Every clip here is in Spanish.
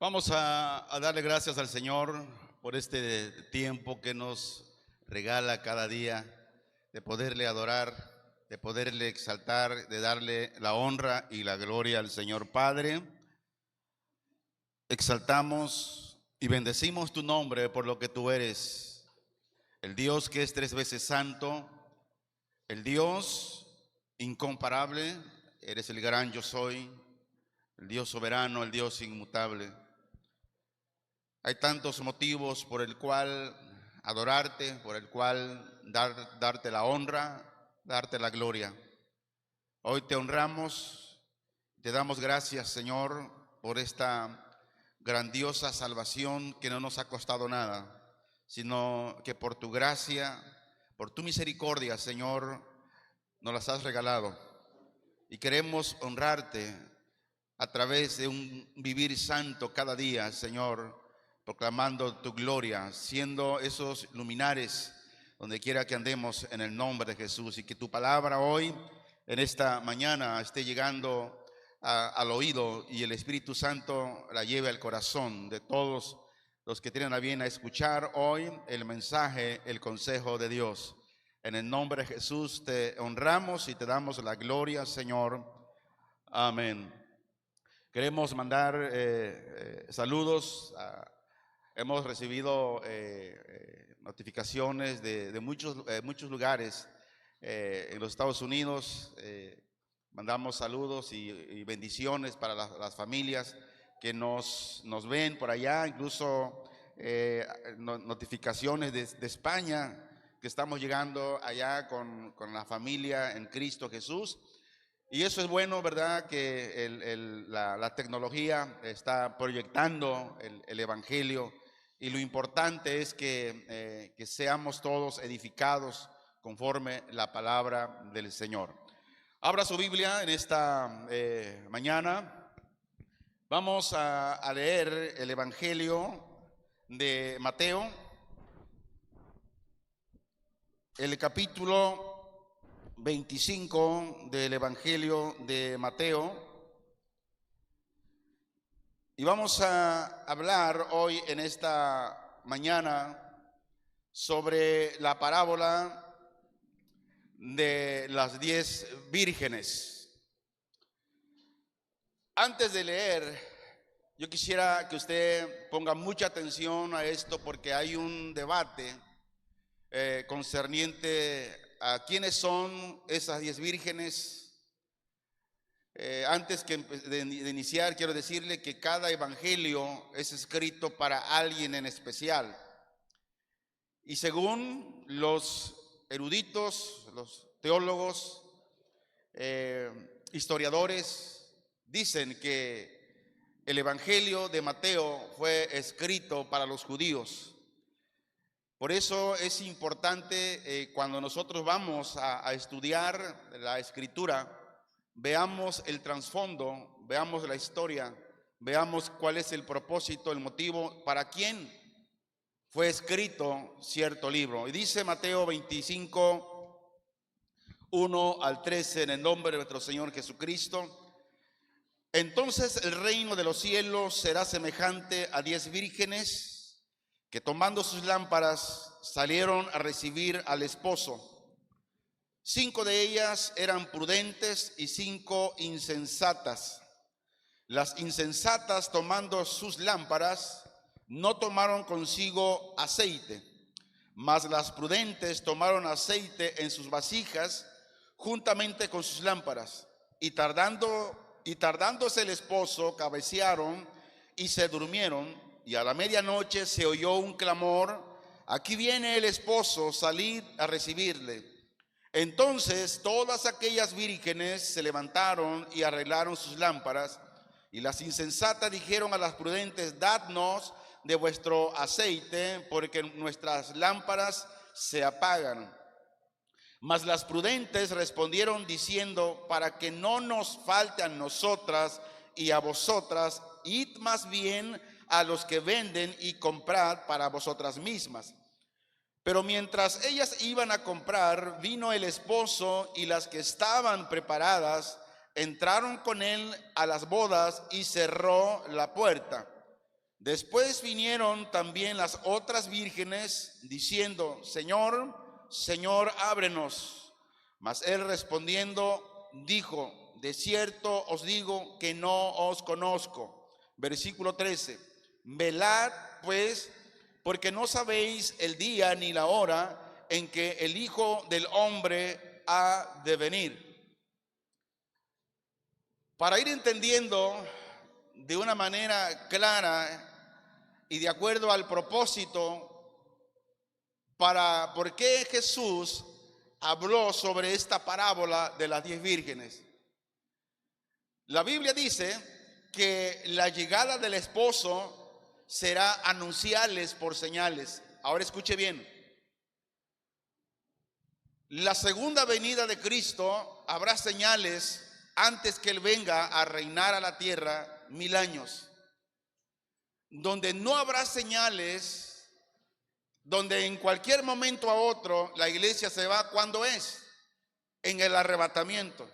Vamos a darle gracias al Señor por este tiempo que nos regala cada día, de poderle adorar, de poderle exaltar, de darle la honra y la gloria al Señor Padre. Exaltamos y bendecimos tu nombre por lo que tú eres, el Dios que es 3 veces santo, el Dios incomparable, eres el gran yo soy, el Dios soberano, el Dios inmutable. Hay tantos motivos por el cual adorarte, por el cual darte la honra, darte la gloria. Hoy te honramos, te damos gracias, Señor, por esta grandiosa salvación que no nos ha costado nada, sino que por tu gracia, por tu misericordia, Señor, nos las has regalado. Y queremos honrarte a través de un vivir santo cada día, Señor, proclamando tu gloria, siendo esos luminares donde quiera que andemos en el nombre de Jesús, y que tu palabra hoy, en esta mañana, esté llegando al oído y el Espíritu Santo la lleve al corazón de todos los que tienen a bien a escuchar hoy el mensaje, el consejo de Dios. En el nombre de Jesús te honramos y te damos la gloria, Señor. Amén. Queremos mandar saludos. Hemos recibido notificaciones de muchos lugares en los Estados Unidos. Mandamos saludos y bendiciones para las familias que nos ven por allá, incluso notificaciones de España, que estamos llegando allá con la familia en Cristo Jesús. Y eso es bueno, ¿verdad? Que la tecnología está proyectando el Evangelio, y lo importante es que seamos todos edificados conforme la palabra del Señor. Abra su Biblia en esta mañana. Vamos a leer el Evangelio de Mateo, el capítulo 25 del Evangelio de Mateo. Y vamos a hablar hoy en esta mañana sobre la parábola de las 10 vírgenes. Antes de leer, yo quisiera que usted ponga mucha atención a esto, porque hay un debate concerniente a quiénes son esas 10 vírgenes. Antes de iniciar, quiero decirle que cada evangelio es escrito para alguien en especial. Y según los eruditos, los teólogos, historiadores, dicen que el evangelio de Mateo fue escrito para los judíos. Por eso es importante cuando nosotros vamos a estudiar la escritura, veamos el trasfondo, veamos la historia, veamos cuál es el propósito, el motivo, para quién fue escrito cierto libro. Y dice Mateo 25, 1 al 13, en el nombre de nuestro Señor Jesucristo: entonces el reino de los cielos será semejante a 10 vírgenes que, tomando sus lámparas, salieron a recibir al esposo. 5 de ellas eran prudentes y 5 insensatas. Las insensatas, tomando sus lámparas, no tomaron consigo aceite, mas las prudentes tomaron aceite en sus vasijas juntamente con sus lámparas. Y tardándose el esposo, cabecearon y se durmieron. Y a la medianoche se oyó un clamor: aquí viene el esposo, salid a recibirle. Entonces todas aquellas vírgenes se levantaron y arreglaron sus lámparas. Y las insensatas dijeron a las prudentes: dadnos de vuestro aceite, porque nuestras lámparas se apagan. Mas las prudentes respondieron diciendo: para que no nos falte a nosotras y a vosotras, id más bien a los que venden y comprad para vosotras mismas. Pero mientras ellas iban a comprar, vino el esposo, y las que estaban preparadas entraron con él a las bodas, y cerró la puerta. Después vinieron también las otras vírgenes diciendo: Señor, Señor, ábrenos. Mas él respondiendo dijo: de cierto os digo que no os conozco. Versículo 13. Velad pues, porque no sabéis el día ni la hora en que el Hijo del Hombre ha de venir. Para ir entendiendo de una manera clara y de acuerdo al propósito para por qué Jesús habló sobre esta parábola de las 10 vírgenes. La Biblia dice que la llegada del esposo será anunciarles por señales. Ahora escuche bien. La segunda venida de Cristo habrá señales antes que Él venga a reinar a la tierra 1000 años. Donde no habrá señales, donde en cualquier momento a otro la iglesia se va, ¿cuándo es? En el arrebatamiento.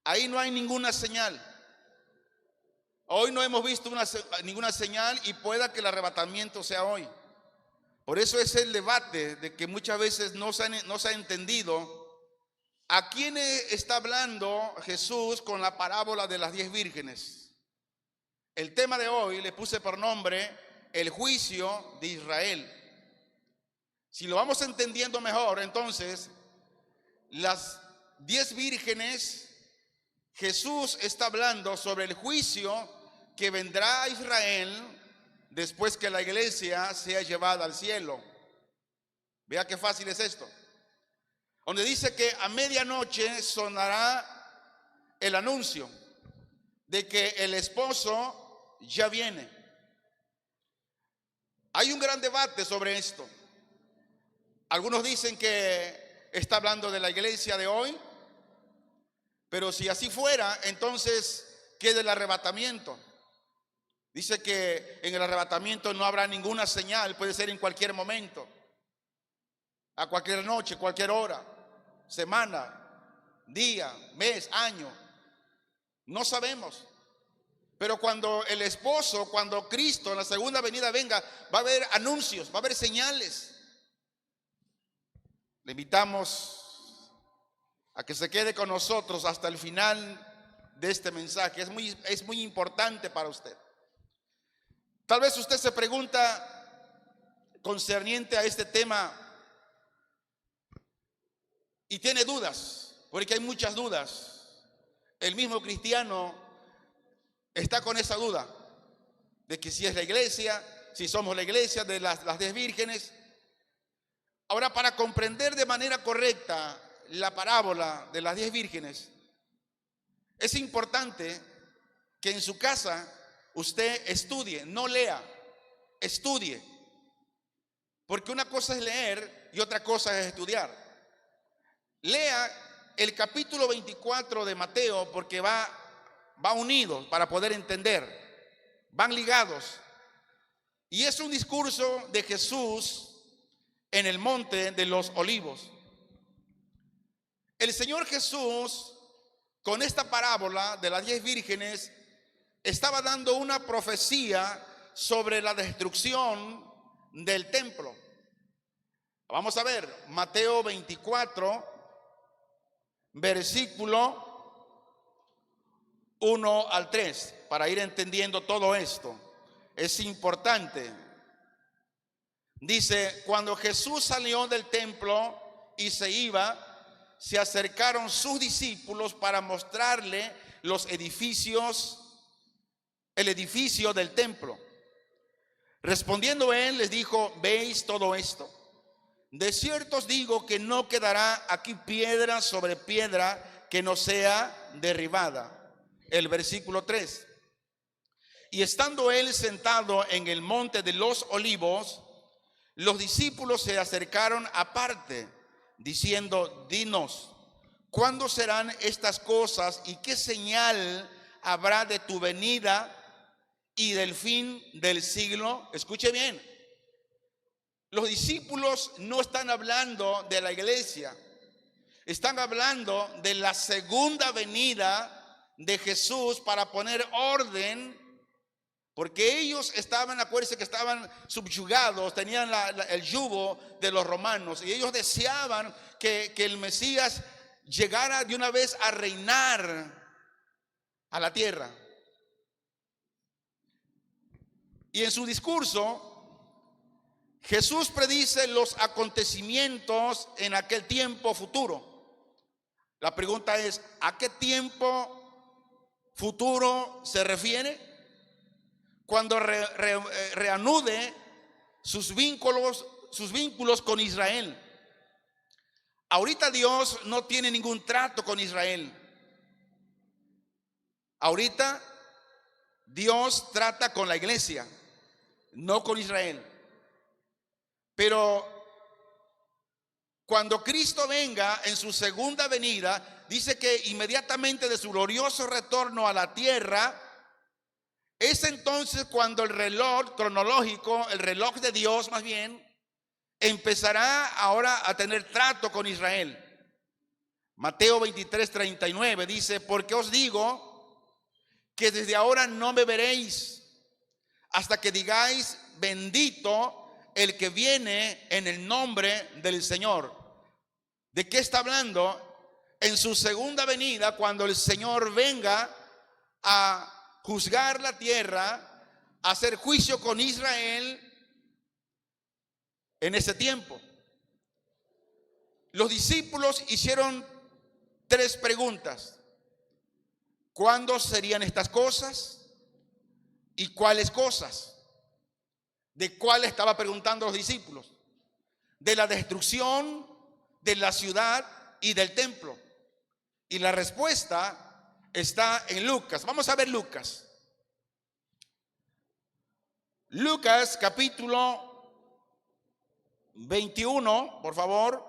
Ahí no hay ninguna señal. Hoy no hemos visto ninguna señal y pueda que el arrebatamiento sea hoy. Por eso es el debate de que muchas veces no se ha entendido a quién está hablando Jesús con la parábola de las 10 vírgenes. El tema de hoy le puse por nombre el juicio de Israel. Si lo vamos entendiendo mejor, entonces, las 10 vírgenes, Jesús está hablando sobre el juicio que vendrá a Israel después que la iglesia sea llevada al cielo. Vea qué fácil es esto. Donde dice que a medianoche sonará el anuncio de que el esposo ya viene. Hay un gran debate sobre esto. Algunos dicen que está hablando de la iglesia de hoy, pero si así fuera, entonces, ¿qué del arrebatamiento? Dice que en el arrebatamiento no habrá ninguna señal, puede ser en cualquier momento, a cualquier noche, cualquier hora, semana, día, mes, año. No sabemos. Pero cuando el esposo, cuando Cristo en la segunda venida venga, va a haber anuncios, va a haber señales. Le invitamos a que se quede con nosotros hasta el final de este mensaje. Es muy importante para usted. Tal vez usted se pregunta concerniente a este tema y tiene dudas, porque hay muchas dudas. El mismo cristiano está con esa duda de que si es la iglesia, si somos la iglesia de las 10 vírgenes. Ahora, para comprender de manera correcta la parábola de las 10 vírgenes, es importante que en su casa usted estudie, no lea, estudie. Porque una cosa es leer y otra cosa es estudiar. Lea el capítulo 24 de Mateo porque va unido para poder entender. Van ligados. Y es un discurso de Jesús en el monte de los olivos. El Señor Jesús, con esta parábola de las 10 vírgenes, estaba dando una profecía sobre la destrucción del templo. Vamos a ver, Mateo 24, versículo 1 al 3, para ir entendiendo todo esto. Es importante. Dice: cuando Jesús salió del templo y se iba, se acercaron sus discípulos para mostrarle el edificio del templo. Respondiendo él, les dijo: ¿veis todo esto? De cierto os digo que no quedará aquí piedra sobre piedra que no sea derribada. El versículo 3. Y estando él sentado en el monte de los olivos, los discípulos se acercaron aparte, diciendo: dinos, ¿cuándo serán estas cosas y qué señal habrá de tu venida y del fin del siglo? Escuche bien. Los discípulos no están hablando de la iglesia, están hablando de la segunda venida de Jesús para poner orden Porque ellos estaban, acuérdense que estaban subyugados, tenían el yugo de los romanos, y ellos deseaban que el Mesías llegara de una vez a reinar a la tierra. Y en su discurso, Jesús predice los acontecimientos en aquel tiempo futuro. La pregunta es, ¿a qué tiempo futuro se refiere? Cuando reanude sus vínculos con Israel. Ahorita Dios no tiene ningún trato con Israel. Ahorita Dios trata con la iglesia, no con Israel. Pero cuando Cristo venga en su segunda venida, dice que inmediatamente de su glorioso retorno a la tierra, es entonces cuando el reloj cronológico, el reloj de Dios más bien, empezará ahora a tener trato con Israel. Mateo 23:39 dice, porque os digo que desde ahora no me veréis hasta que digáis, bendito el que viene en el nombre del Señor. ¿De qué está hablando? En su segunda venida, cuando el Señor venga a juzgar la tierra, a hacer juicio con Israel en ese tiempo. Los discípulos hicieron 3 preguntas. ¿Cuándo serían estas cosas? ¿Y cuáles cosas? ¿De cuál estaba preguntando los discípulos? De la destrucción de la ciudad y del templo. Y la respuesta está en Lucas. Vamos a ver Lucas. Lucas capítulo 21, por favor.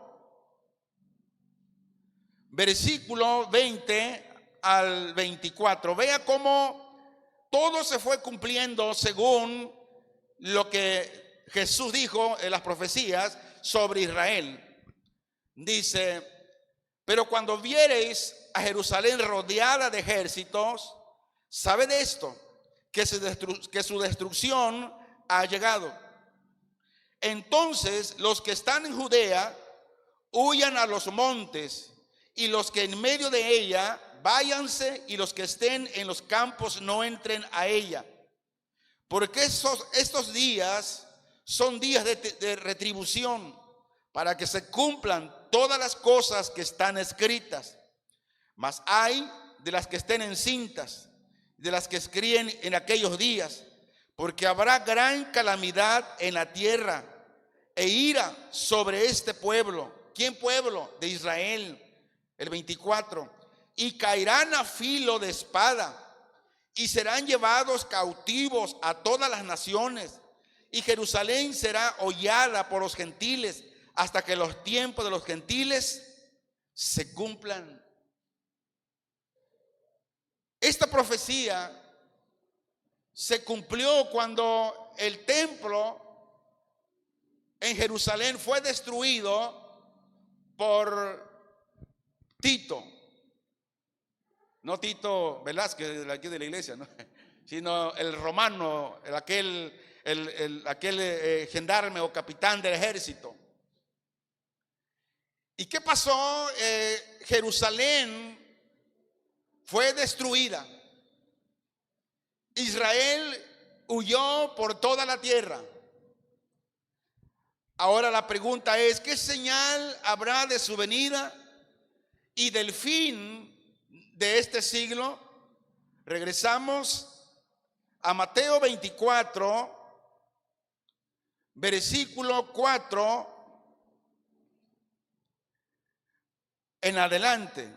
Versículo 20 al 24. Vea cómo todo se fue cumpliendo según lo que Jesús dijo en las profecías sobre Israel. Dice, pero cuando viereis a Jerusalén rodeada de ejércitos, sabed esto, que su destrucción ha llegado. Entonces los que están en Judea huyan a los montes, y los que en medio de ella váyanse, y los que estén en los campos no entren a ella. Porque estos días son días de retribución, para que se cumplan todas las cosas que están escritas. Mas hay de las que estén encintas, de las que críen en aquellos días, porque habrá gran calamidad en la tierra e ira sobre este pueblo. ¿Quién pueblo? De Israel. El 24. Y caerán a filo de espada, y serán llevados cautivos a todas las naciones, y Jerusalén será hollada por los gentiles, hasta que los tiempos de los gentiles se cumplan. Esta profecía se cumplió cuando el templo en Jerusalén fue destruido por Tito. No Tito Velázquez, de aquí de la iglesia, ¿no? Sino el romano, aquel gendarme o capitán del ejército. ¿Y qué pasó? Jerusalén fue destruida. Israel huyó por toda la tierra. Ahora la pregunta es, ¿qué señal habrá de su venida y del fin de este siglo? Regresamos a Mateo 24, versículo 4 en adelante,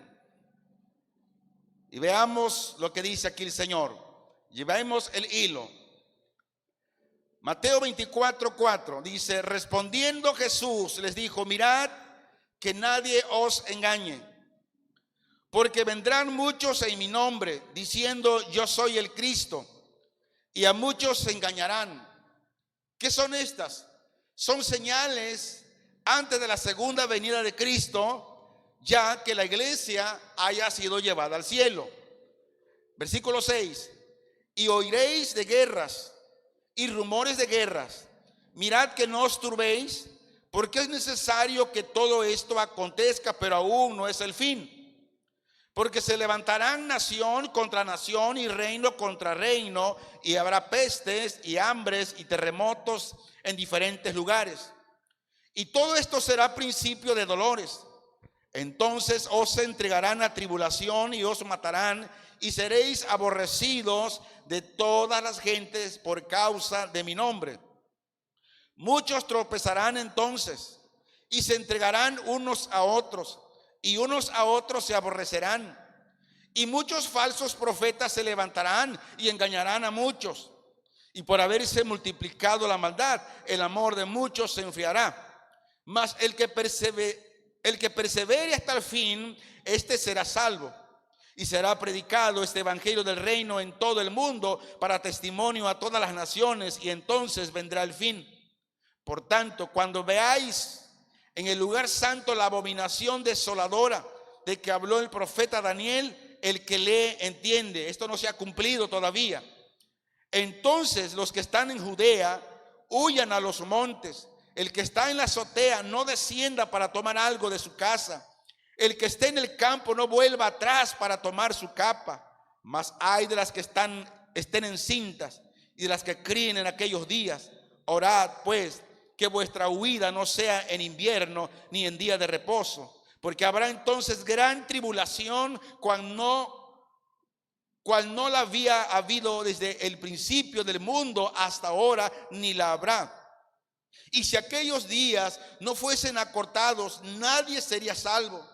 y veamos lo que dice aquí el Señor. Llevemos el hilo. Mateo 24, 4 dice, respondiendo Jesús les dijo, mirad que nadie os engañe, porque vendrán muchos en mi nombre, diciendo yo soy el Cristo, y a muchos se engañarán. ¿Qué son estas? Son señales antes de la segunda venida de Cristo, ya que la iglesia haya sido llevada al cielo. Versículo 6. y oiréis de guerras y rumores de guerras. Mirad que no os turbéis, porque es necesario que todo esto acontezca, pero aún no es el fin. Porque se levantarán nación contra nación y reino contra reino, y habrá pestes y hambres y terremotos en diferentes lugares. Y todo esto será principio de dolores. Entonces os entregarán a tribulación y os matarán, y seréis aborrecidos de todas las gentes por causa de mi nombre. Muchos tropezarán entonces y se entregarán unos a otros, y unos a otros se aborrecerán. Y muchos falsos profetas se levantarán y engañarán a muchos. Y por haberse multiplicado la maldad, el amor de muchos se enfriará. Mas el que persevere hasta el fin, este será salvo. Y será predicado este evangelio del reino en todo el mundo para testimonio a todas las naciones, y entonces vendrá el fin. Por tanto, cuando veáis en el lugar santo la abominación desoladora de que habló el profeta Daniel, el que lee entiende. Esto no se ha cumplido todavía. Entonces los que están en Judea huyan a los montes. El que está en la azotea no descienda para tomar algo de su casa. El que esté en el campo no vuelva atrás para tomar su capa. Mas ay de las que estén encintas y de las que críen en aquellos días. Orad pues que vuestra huida no sea en invierno ni en día de reposo, porque habrá entonces gran tribulación cual no la había habido desde el principio del mundo hasta ahora, ni la habrá. Y si aquellos días no fuesen acortados, nadie sería salvo.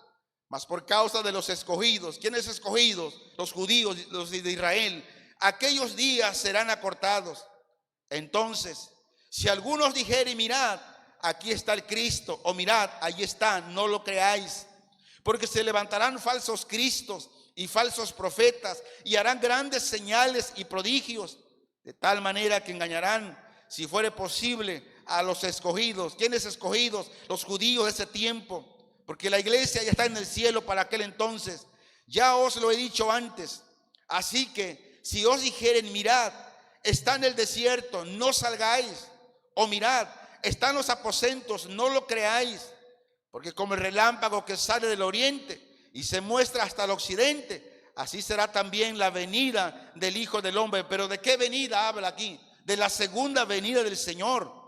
Mas por causa de los escogidos. ¿Quiénes escogidos? Los judíos, los de Israel. Aquellos días serán acortados. Entonces, si algunos dijeren, mirad, aquí está el Cristo, o mirad, allí está, no lo creáis. Porque se levantarán falsos cristos y falsos profetas, y harán grandes señales y prodigios, de tal manera que engañarán, si fuere posible, a los escogidos. ¿Quiénes escogidos? Los judíos de ese tiempo. Porque la iglesia ya está en el cielo para aquel entonces. Ya os lo he dicho antes. Así que si os dijeren, mirad, está en el desierto, no salgáis. O mirad, están los aposentos, no lo creáis. Porque como el relámpago que sale del oriente y se muestra hasta el occidente, así será también la venida del Hijo del Hombre. Pero ¿de qué venida habla aquí? De la segunda venida del Señor.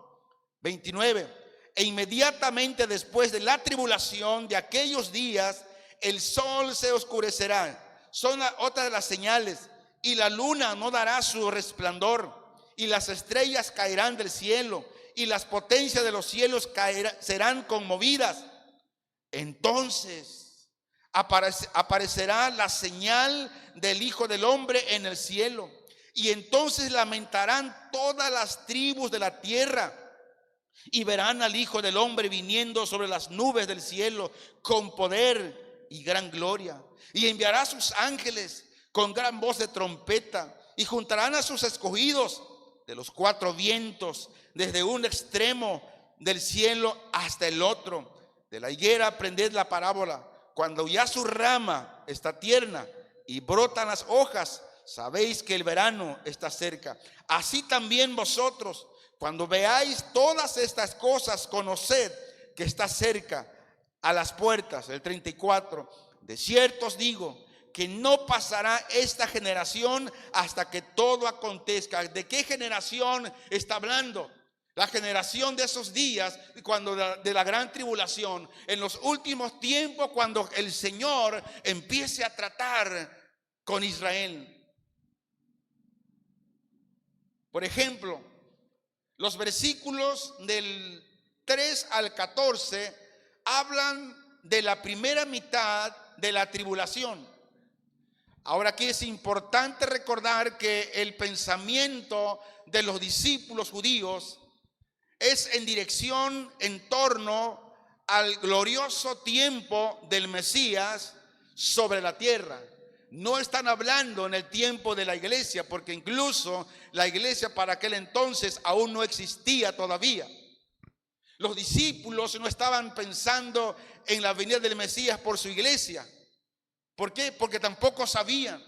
29. E inmediatamente después de la tribulación de aquellos días, el sol se oscurecerá. Son otras de las señales. Y la luna no dará su resplandor. Y las estrellas caerán del cielo. Y las potencias de los cielos serán conmovidas. Entonces aparecerá la señal del Hijo del Hombre en el cielo. Y entonces lamentarán todas las tribus de la tierra. Y verán al Hijo del Hombre viniendo sobre las nubes del cielo con poder y gran gloria. Y enviará a sus ángeles con gran voz de trompeta. Y juntarán a sus escogidos de los cuatro vientos, desde un extremo del cielo hasta el otro. De la higuera aprended la parábola. Cuando ya su rama está tierna y brotan las hojas, sabéis que el verano está cerca. Así también vosotros, cuando veáis todas estas cosas, conoced que está cerca, a las puertas. El 34. De cierto os digo que no pasará esta generación hasta que todo acontezca. ¿De qué generación está hablando? La generación de esos días, cuando de la gran tribulación, en los últimos tiempos, cuando el Señor empiece a tratar con Israel. Por ejemplo, los versículos del 3 al 14 hablan de la primera mitad de la tribulación. Ahora aquí es importante recordar que el pensamiento de los discípulos judíos es en dirección en torno al glorioso tiempo del Mesías sobre la tierra. No están hablando en el tiempo de la iglesia, porque incluso la iglesia para aquel entonces aún no existía todavía. Los discípulos no estaban pensando en la venida del Mesías por su iglesia. ¿Por qué? Porque tampoco sabían.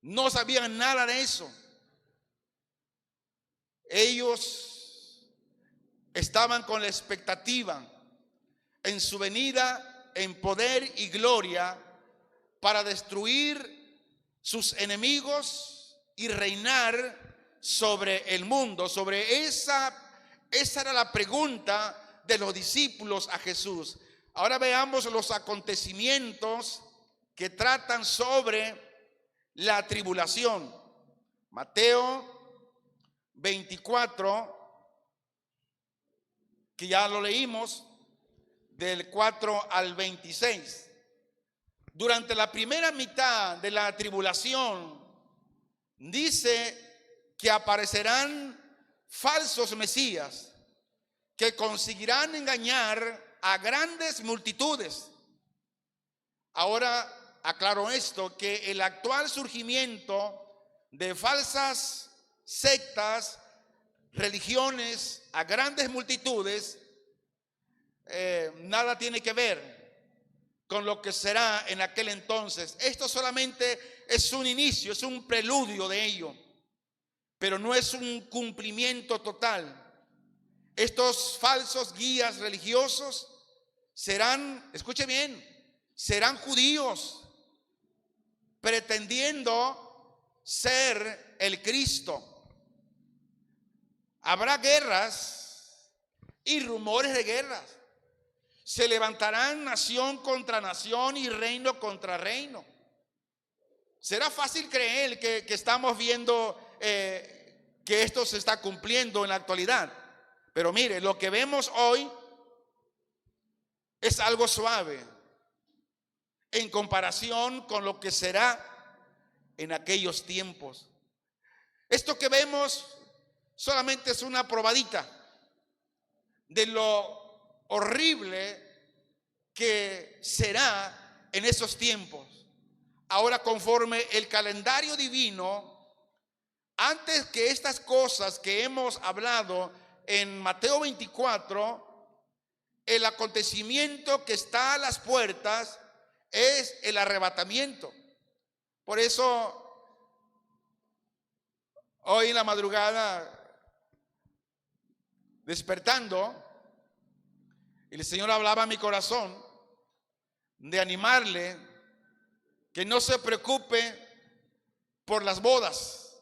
no sabían nada de eso. Ellos estaban con la expectativa en su venida en poder y gloria para destruir sus enemigos y reinar sobre el mundo. Esa era la pregunta de los discípulos a Jesús. Ahora veamos los acontecimientos que tratan sobre la tribulación. Mateo 24, que ya lo leímos, del 4 al 26. Durante la primera mitad de la tribulación, dice que aparecerán falsos mesías que conseguirán engañar a grandes multitudes. Ahora aclaro esto, que el actual surgimiento de falsas sectas, religiones a grandes multitudes, nada tiene que ver con lo que será en aquel entonces. Esto solamente es un inicio, es un preludio de ello, pero no es un cumplimiento total. Estos falsos guías religiosos serán, escuche bien, serán judíos pretendiendo ser el Cristo. Habrá guerras y rumores de guerras. Se levantarán nación contra nación y reino contra reino. Será fácil creer que estamos viendo que esto se está cumpliendo en la actualidad. Pero mire, lo que vemos hoy es algo suave en comparación con lo que será en aquellos tiempos. Esto que vemos solamente es una probadita de lo horrible que será en esos tiempos. Ahora, conforme el calendario divino, antes que estas cosas que hemos hablado en Mateo 24, el acontecimiento que está a las puertas es el arrebatamiento. Por eso hoy en la madrugada, despertando, el Señor hablaba a mi corazón de animarle que no se preocupe por las bodas,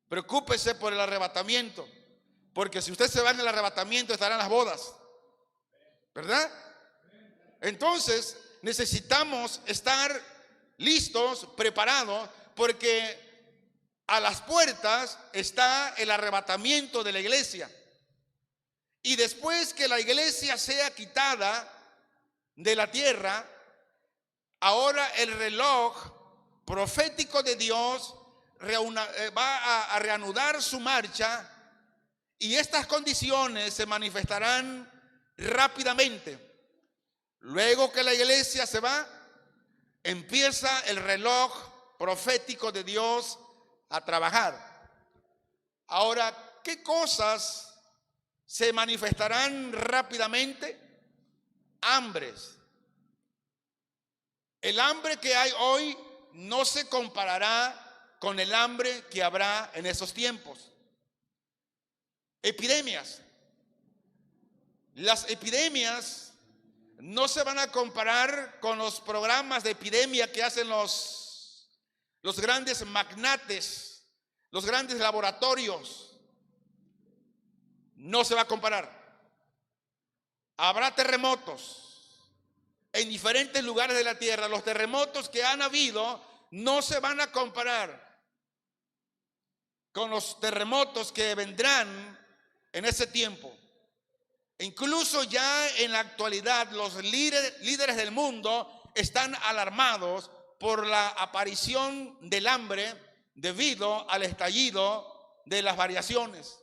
preocúpese por el arrebatamiento, porque si usted se va en el arrebatamiento estarán las bodas, ¿verdad? Entonces necesitamos estar listos, preparados, porque a las puertas está el arrebatamiento de la iglesia. Y después que la iglesia sea quitada de la tierra, ahora el reloj profético de Dios va a reanudar su marcha, y estas condiciones se manifestarán rápidamente. Luego que la iglesia se va, empieza el reloj profético de Dios a trabajar. Ahora, ¿qué cosas se manifestarán rápidamente? Hambres. El hambre que hay hoy no se comparará con el hambre que habrá en esos tiempos. Epidemias. Las epidemias no se van a comparar con los programas de epidemia que hacen los grandes magnates, los grandes laboratorios. No se va a comparar. Habrá terremotos en diferentes lugares de la tierra. Los terremotos que han habido no se van a comparar con los terremotos que vendrán en ese tiempo. Incluso ya en la actualidad los líderes del mundo están alarmados por la aparición del hambre debido al estallido de las variaciones.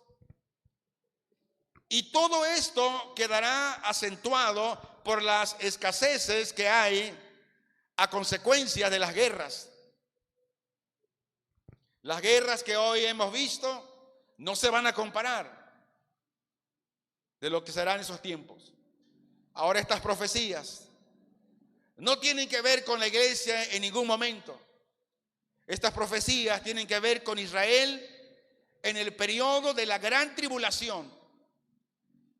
Y todo esto quedará acentuado por las escaseces que hay a consecuencia de las guerras. Las guerras que hoy hemos visto no se van a comparar de lo que será en esos tiempos. Ahora, estas profecías no tienen que ver con la iglesia en ningún momento. Estas profecías tienen que ver con Israel en el periodo de la gran tribulación,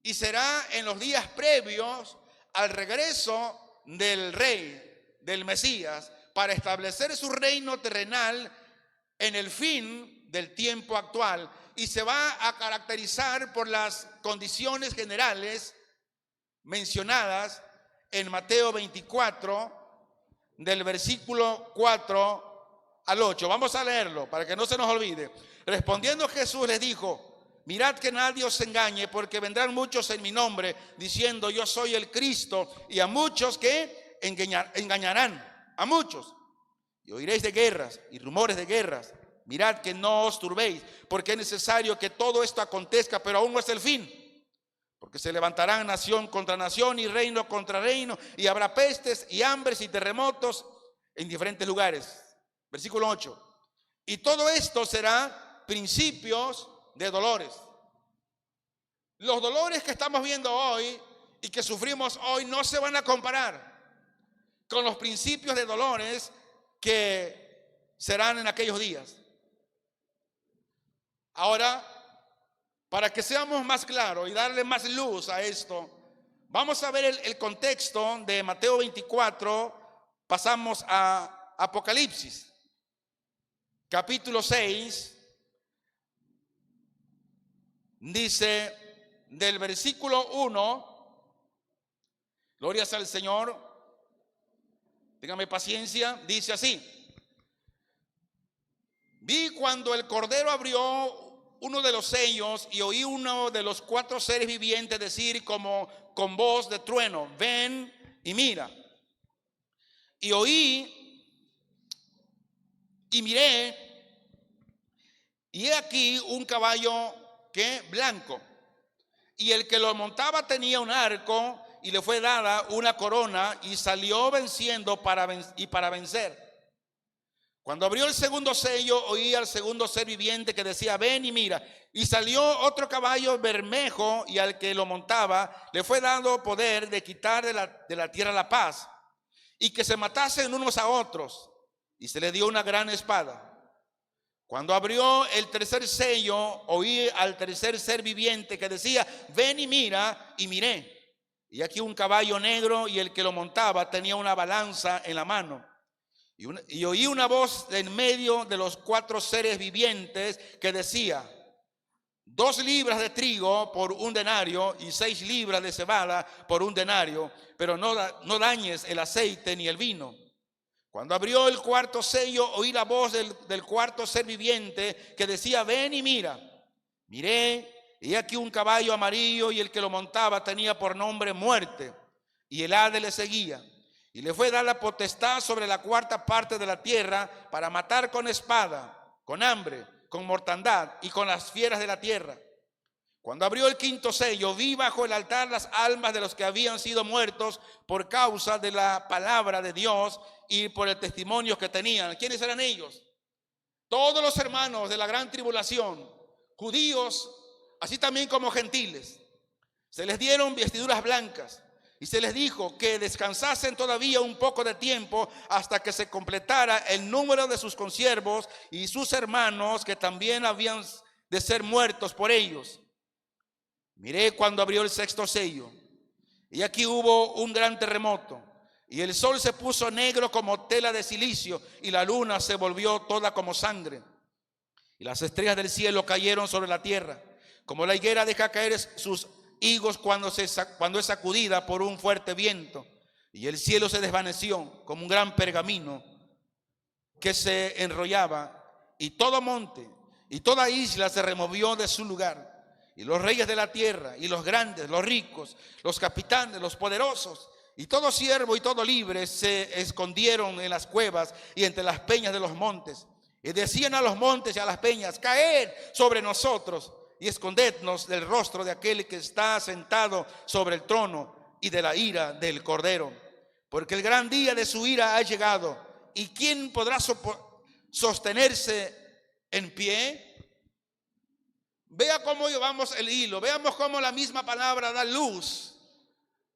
y será en los días previos al regreso del rey, del Mesías, para establecer su reino terrenal en el fin del tiempo actual, y se va a caracterizar por las condiciones generales mencionadas en Mateo 24, del versículo 4 al 8. Vamos a leerlo para que no se nos olvide. Respondiendo Jesús les dijo: mirad que nadie os engañe, porque vendrán muchos en mi nombre diciendo yo soy el Cristo, y a muchos que engañarán a muchos. Y oiréis de guerras y rumores de guerras. Mirad que no os turbéis, porque es necesario que todo esto acontezca, pero aún no es el fin. Porque se levantarán nación contra nación y reino contra reino, y habrá pestes y hambres y terremotos en diferentes lugares. Versículo 8. Y todo esto será principios de dolores. Los dolores que estamos viendo hoy y que sufrimos hoy no se van a comparar con los principios de dolores que serán en aquellos días. Ahora, para que seamos más claros y darle más luz a esto, vamos a ver el contexto de Mateo 24. Pasamos a Apocalipsis, capítulo 6, dice del versículo 1, glorias al Señor, téngame paciencia, dice así: vi cuando el Cordero abrió uno de los sellos y oí uno de los 4 seres vivientes decir como con voz de trueno: ven y mira. Y oí y miré, y he aquí un caballo que blanco, y el que lo montaba tenía un arco, y le fue dada una corona, y salió venciendo para vencer. Cuando abrió el segundo sello, oí al segundo ser viviente que decía: ven y mira. Y salió otro caballo bermejo, y al que lo montaba le fue dado poder de quitar de la tierra la paz, y que se matasen unos a otros, y se le dio una gran espada. Cuando abrió el tercer sello, oí al tercer ser viviente que decía: ven y mira, y miré. Y aquí un caballo negro, y el que lo montaba tenía una balanza en la mano. Y oí una voz en medio de los 4 seres vivientes que decía: 2 libras de trigo por un denario y 6 libras de cebada por un denario, pero no dañes el aceite ni el vino. Cuando abrió el cuarto sello, oí la voz del cuarto ser viviente que decía: ven y mira. Miré, y aquí un caballo amarillo, y el que lo montaba tenía por nombre Muerte, y el Hades le seguía. Y le fue dada potestad sobre la 4ª parte de la tierra para matar con espada, con hambre, con mortandad y con las fieras de la tierra. Cuando abrió el 5º sello, vi bajo el altar las almas de los que habían sido muertos por causa de la palabra de Dios y por el testimonio que tenían. ¿Quiénes eran ellos? Todos los hermanos de la gran tribulación, judíos, así también como gentiles. Se les dieron vestiduras blancas. Y se les dijo que descansasen todavía un poco de tiempo hasta que se completara el número de sus consiervos y sus hermanos que también habían de ser muertos por ellos. Miré cuando abrió el 6º sello, y aquí hubo un gran terremoto, y el sol se puso negro como tela de silicio, y la luna se volvió toda como sangre, y las estrellas del cielo cayeron sobre la tierra, como la higuera deja caer sus higos cuando es sacudida por un fuerte viento, y el cielo se desvaneció como un gran pergamino que se enrollaba, y todo monte y toda isla se removió de su lugar, y los reyes de la tierra, y los grandes, los ricos, los capitanes, los poderosos, y todo siervo y todo libre se escondieron en las cuevas y entre las peñas de los montes, y decían a los montes y a las peñas: caed sobre nosotros y escondednos del rostro de aquel que está sentado sobre el trono y de la ira del Cordero, porque el gran día de su ira ha llegado, y ¿quién podrá sostenerse en pie? Vea cómo llevamos el hilo, veamos cómo la misma palabra da luz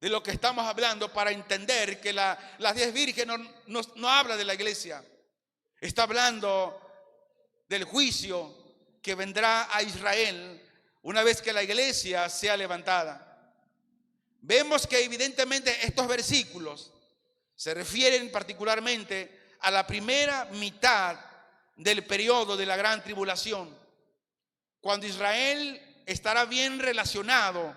de lo que estamos hablando para entender que las 10 vírgenes no habla de la iglesia. Está hablando del juicio que vendrá a Israel una vez que la iglesia sea levantada. Vemos que evidentemente estos versículos se refieren particularmente a la primera mitad del periodo de la gran tribulación, cuando Israel estará bien relacionado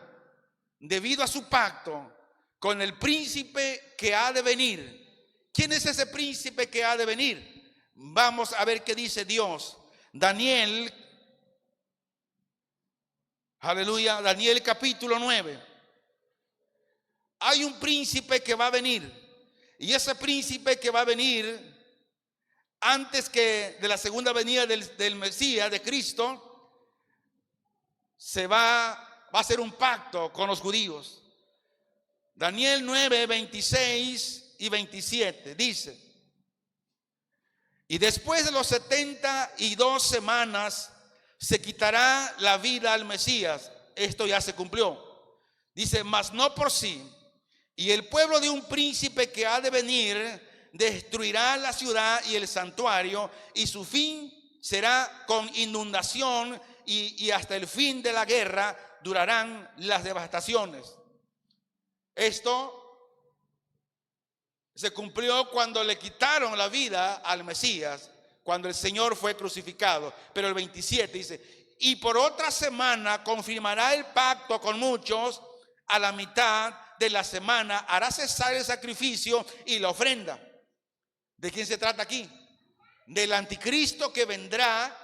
debido a su pacto con el príncipe que ha de venir. ¿Quién es ese príncipe que ha de venir? Vamos a ver qué dice Dios. Daniel, aleluya, Daniel capítulo 9. Hay un príncipe que va a venir, y ese príncipe que va a venir antes que de la segunda venida del Mesías, de Cristo, va a hacer un pacto con los judíos. Daniel 9, 26 y 27 dice: y después de los 72 semanas se quitará la vida al Mesías. Esto ya se cumplió. Dice, mas no por sí. Y el pueblo de un príncipe que ha de venir destruirá la ciudad y el santuario, y su fin será con inundación, y hasta el fin de la guerra durarán las devastaciones. Esto se cumplió cuando le quitaron la vida al Mesías, cuando el Señor fue crucificado. Pero el 27 dice, y por otra semana confirmará el pacto con muchos, a la mitad de la semana hará cesar el sacrificio y la ofrenda. ¿De quién se trata aquí? Del anticristo que vendrá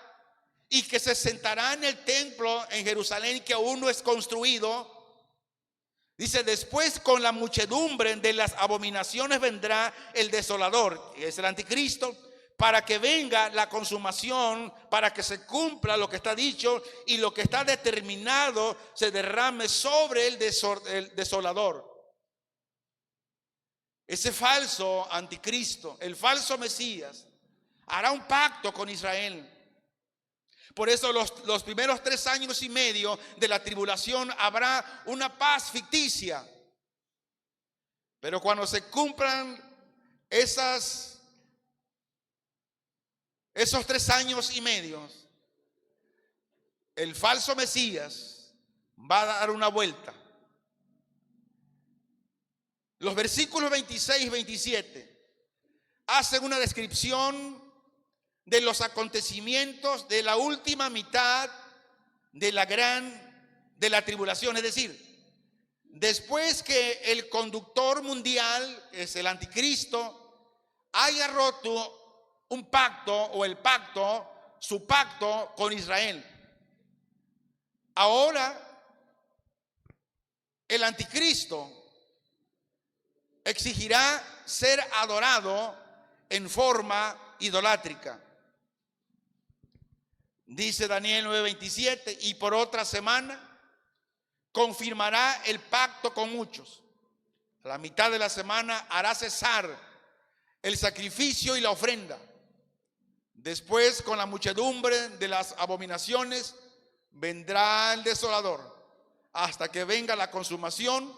y que se sentará en el templo en Jerusalén, que aún no es construido. Dice, después con la muchedumbre de las abominaciones vendrá el desolador, que es el anticristo, para que venga la consumación, para que se cumpla lo que está dicho y lo que está determinado se derrame sobre el desolador. Ese falso anticristo, el falso Mesías, hará un pacto con Israel. Por eso los primeros 3 años y medio de la tribulación habrá una paz ficticia. Pero cuando se cumplan esos 3 años y medio, el falso Mesías va a dar una vuelta. Los versículos 26 y 27 hacen una descripción de los acontecimientos de la última mitad de la tribulación. Es decir, después que el conductor mundial, que es el anticristo, haya roto un pacto o su pacto con Israel. Ahora el anticristo exigirá ser adorado en forma idolátrica. Dice Daniel 9:27, y por otra semana confirmará el pacto con muchos. A la mitad de la semana hará cesar el sacrificio y la ofrenda. Después, con la muchedumbre de las abominaciones, vendrá el desolador, hasta que venga la consumación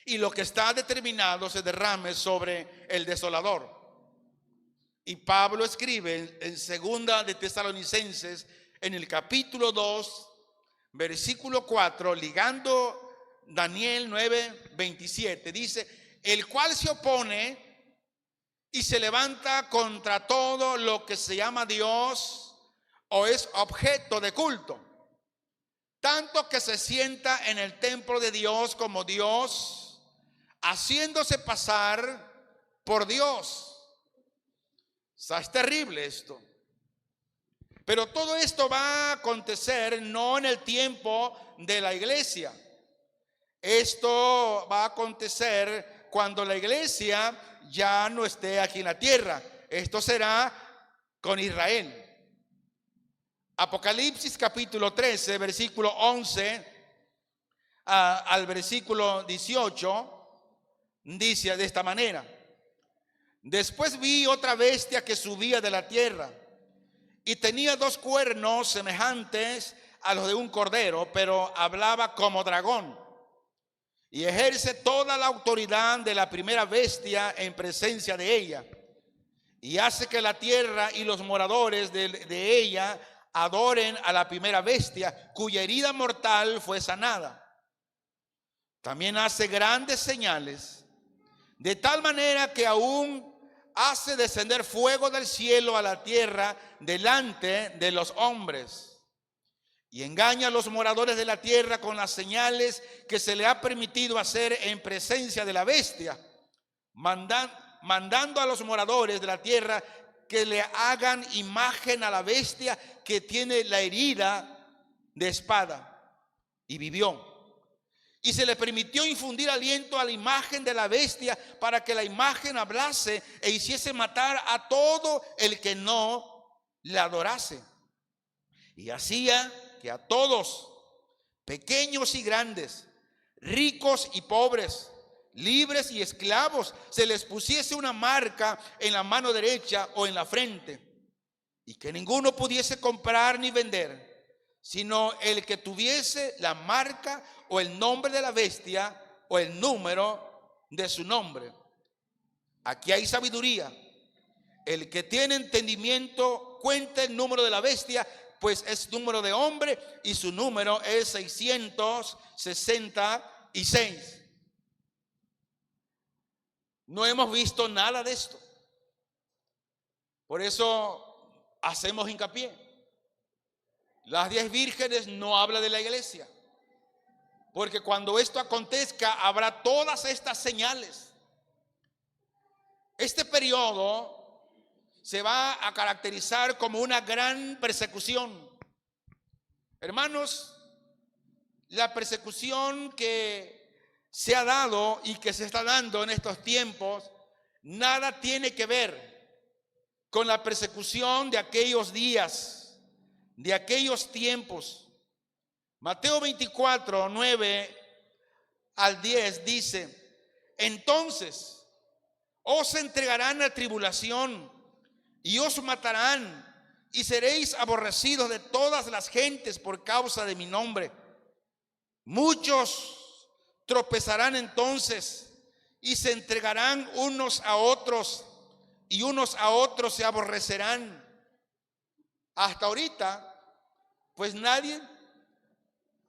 y lo que está determinado se derrame sobre el desolador. Y Pablo escribe en 2 de Tesalonicenses, en el capítulo 2, versículo 4, ligando Daniel 9:27, dice, el cual se opone y se levanta contra todo lo que se llama Dios o es objeto de culto, tanto que se sienta en el templo de Dios como Dios, haciéndose pasar por Dios. O sea, es terrible esto. Pero todo esto va a acontecer no en el tiempo de la iglesia. Esto va a acontecer cuando la iglesia ya no esté aquí en la tierra. Esto será con Israel. Apocalipsis capítulo 13, versículo 11 al versículo 18, dice de esta manera: después vi otra bestia que subía de la tierra y tenía 2 cuernos semejantes a los de un cordero, pero hablaba como dragón, y ejerce toda la autoridad de la primera bestia en presencia de ella, y hace que la tierra y los moradores de ella adoren a la primera bestia, cuya herida mortal fue sanada. También hace grandes señales, de tal manera que aún hace descender fuego del cielo a la tierra delante de los hombres, y engaña a los moradores de la tierra con las señales que se le ha permitido hacer en presencia de la bestia, mandando a los moradores de la tierra que le hagan imagen a la bestia que tiene la herida de espada, y vivió. Y se le permitió infundir aliento a la imagen de la bestia para que la imagen hablase e hiciese matar a todo el que no la adorase. Y hacía que a todos, pequeños y grandes, ricos y pobres, libres y esclavos, se les pusiese una marca en la mano derecha o en la frente, y que ninguno pudiese comprar ni vender, sino el que tuviese la marca o el nombre de la bestia o el número de su nombre. Aquí hay sabiduría. El que tiene entendimiento cuenta el número de la bestia, pues es número de hombre y su número es 666. No hemos visto nada de esto. Por eso hacemos hincapié. Las 10 vírgenes no habla de la iglesia, porque cuando esto acontezca habrá todas estas señales. Este periodo se va a caracterizar como una gran persecución. Hermanos, la persecución que se ha dado y que se está dando en estos tiempos nada tiene que ver con la persecución de aquellos días, de aquellos tiempos. Mateo 24, 9 al 10 dice: entonces os entregarán a tribulación y os matarán, y seréis aborrecidos de todas las gentes por causa de mi nombre. Muchos tropezarán entonces y se entregarán unos a otros, y unos a otros se aborrecerán. Hasta ahorita, pues nadie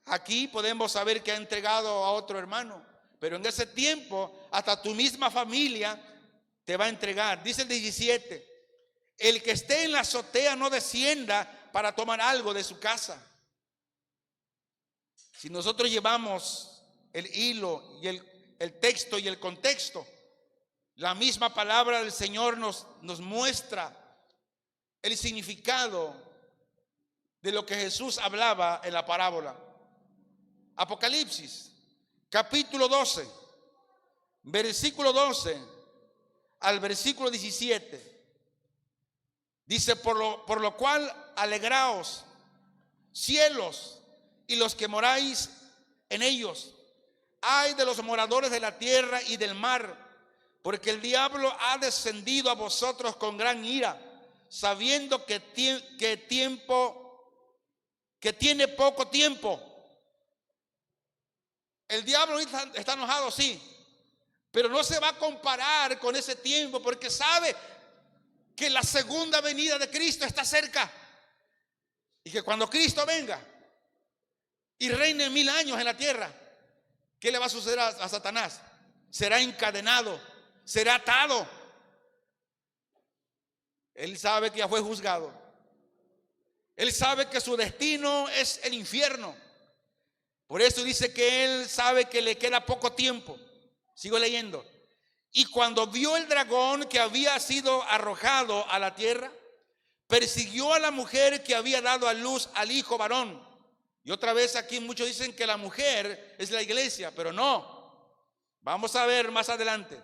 aquí podemos saber que ha entregado a otro hermano, pero en ese tiempo hasta tu misma familia te va a entregar. Dice el 17: el que esté en la azotea no descienda para tomar algo de su casa. Si nosotros llevamos el hilo y el texto y el contexto, la misma palabra del Señor nos muestra el significado de lo que Jesús hablaba en la parábola. Apocalipsis, capítulo 12, versículo 12 al versículo 17. Dice: por lo cual alegraos, cielos, y los que moráis en ellos. Ay de los moradores de la tierra y del mar, porque el diablo ha descendido a vosotros con gran ira, sabiendo que tiene poco tiempo. El diablo está enojado, sí, pero no se va a comparar con ese tiempo, porque sabe que la segunda venida de Cristo está cerca, y que cuando Cristo venga y reine 1000 años en la tierra, ¿qué le va a suceder a Satanás? Será encadenado, será atado. Él sabe que ya fue juzgado. Él sabe que su destino es el infierno. Por eso dice que él sabe que le queda poco tiempo. Sigo leyendo. Y cuando vio el dragón que había sido arrojado a la tierra, persiguió a la mujer que había dado a luz al hijo varón. Y otra vez aquí muchos dicen que la mujer es la iglesia, pero no. Vamos a ver más adelante.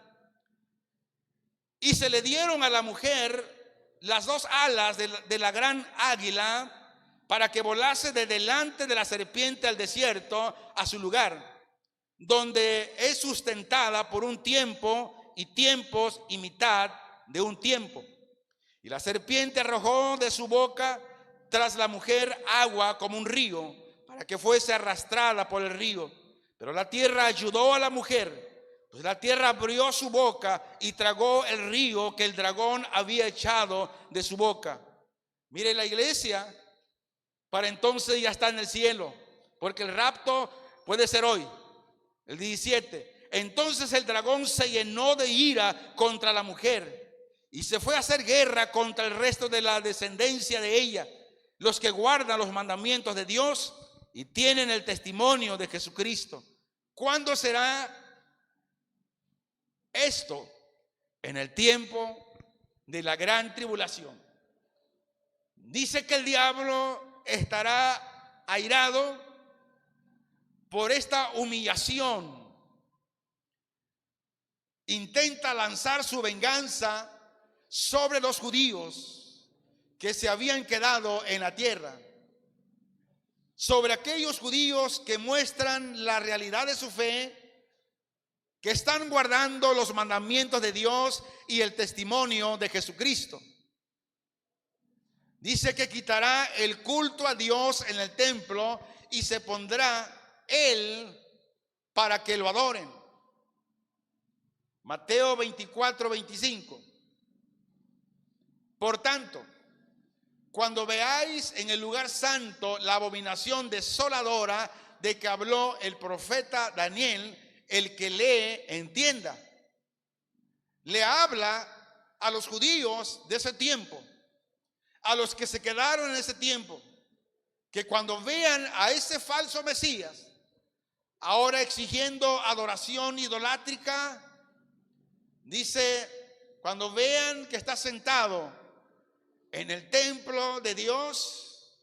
Y se le dieron a la mujer las 2 alas de la gran águila, para que volase de delante de la serpiente al desierto, a su lugar, donde es sustentada por un tiempo y tiempos y mitad de un tiempo. Y la serpiente arrojó de su boca tras la mujer agua como un río, para que fuese arrastrada por el río. Pero la tierra ayudó a la mujer, Pues la tierra abrió su boca y tragó el río que el dragón había echado de su boca. Mire, la iglesia para entonces ya está en el cielo, porque el rapto puede ser hoy, el 17. Entonces el dragón se llenó de ira contra la mujer y se fue a hacer guerra contra el resto de la descendencia de ella, los que guardan los mandamientos de Dios y tienen el testimonio de Jesucristo. ¿Cuándo será esto? En el tiempo de la gran tribulación. Dice que el diablo estará airado por esta humillación. Intenta lanzar su venganza sobre los judíos que se habían quedado en la tierra, sobre aquellos judíos que muestran la realidad de su fe, que están guardando los mandamientos de Dios y el testimonio de Jesucristo. Dice que quitará el culto a Dios en el templo y se pondrá él para que lo adoren. Mateo 24:25. Por tanto, cuando veáis en el lugar santo la abominación desoladora de que habló el profeta Daniel, el que lee entienda. Le habla a los judíos de ese tiempo, a los que se quedaron en ese tiempo, que cuando vean a ese falso Mesías, ahora exigiendo adoración idolátrica, dice, cuando vean que está sentado en el templo de Dios,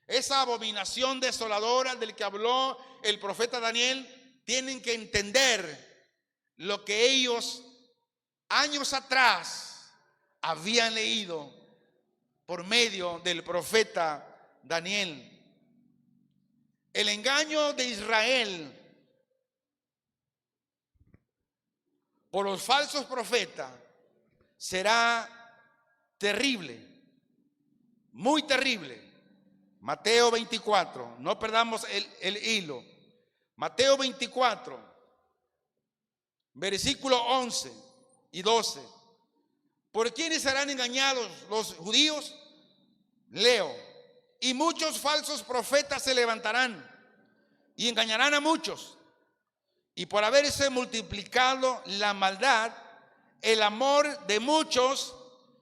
esa abominación desoladora del que habló el profeta Daniel, tienen que entender lo que ellos años atrás habían leído por medio del profeta Daniel. El engaño de Israel por los falsos profetas será terrible, muy terrible. Mateo 24, no perdamos el hilo. Mateo 24, versículo 11 y 12. ¿Por quiénes serán engañados los judíos? Leo. Y muchos falsos profetas se levantarán y engañarán a muchos. Y por haberse multiplicado la maldad, el amor de muchos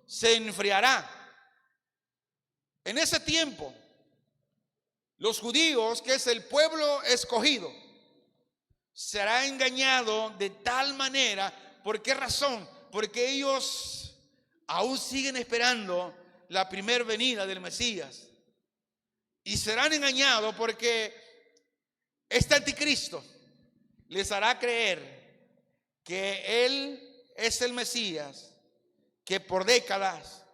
se enfriará. En ese tiempo, los judíos, que es el pueblo escogido, será engañado de tal manera. ¿Por qué razón? Porque ellos aún siguen esperando la primera venida del Mesías. Y serán engañados porque este anticristo les hará creer que Él es el Mesías que por décadas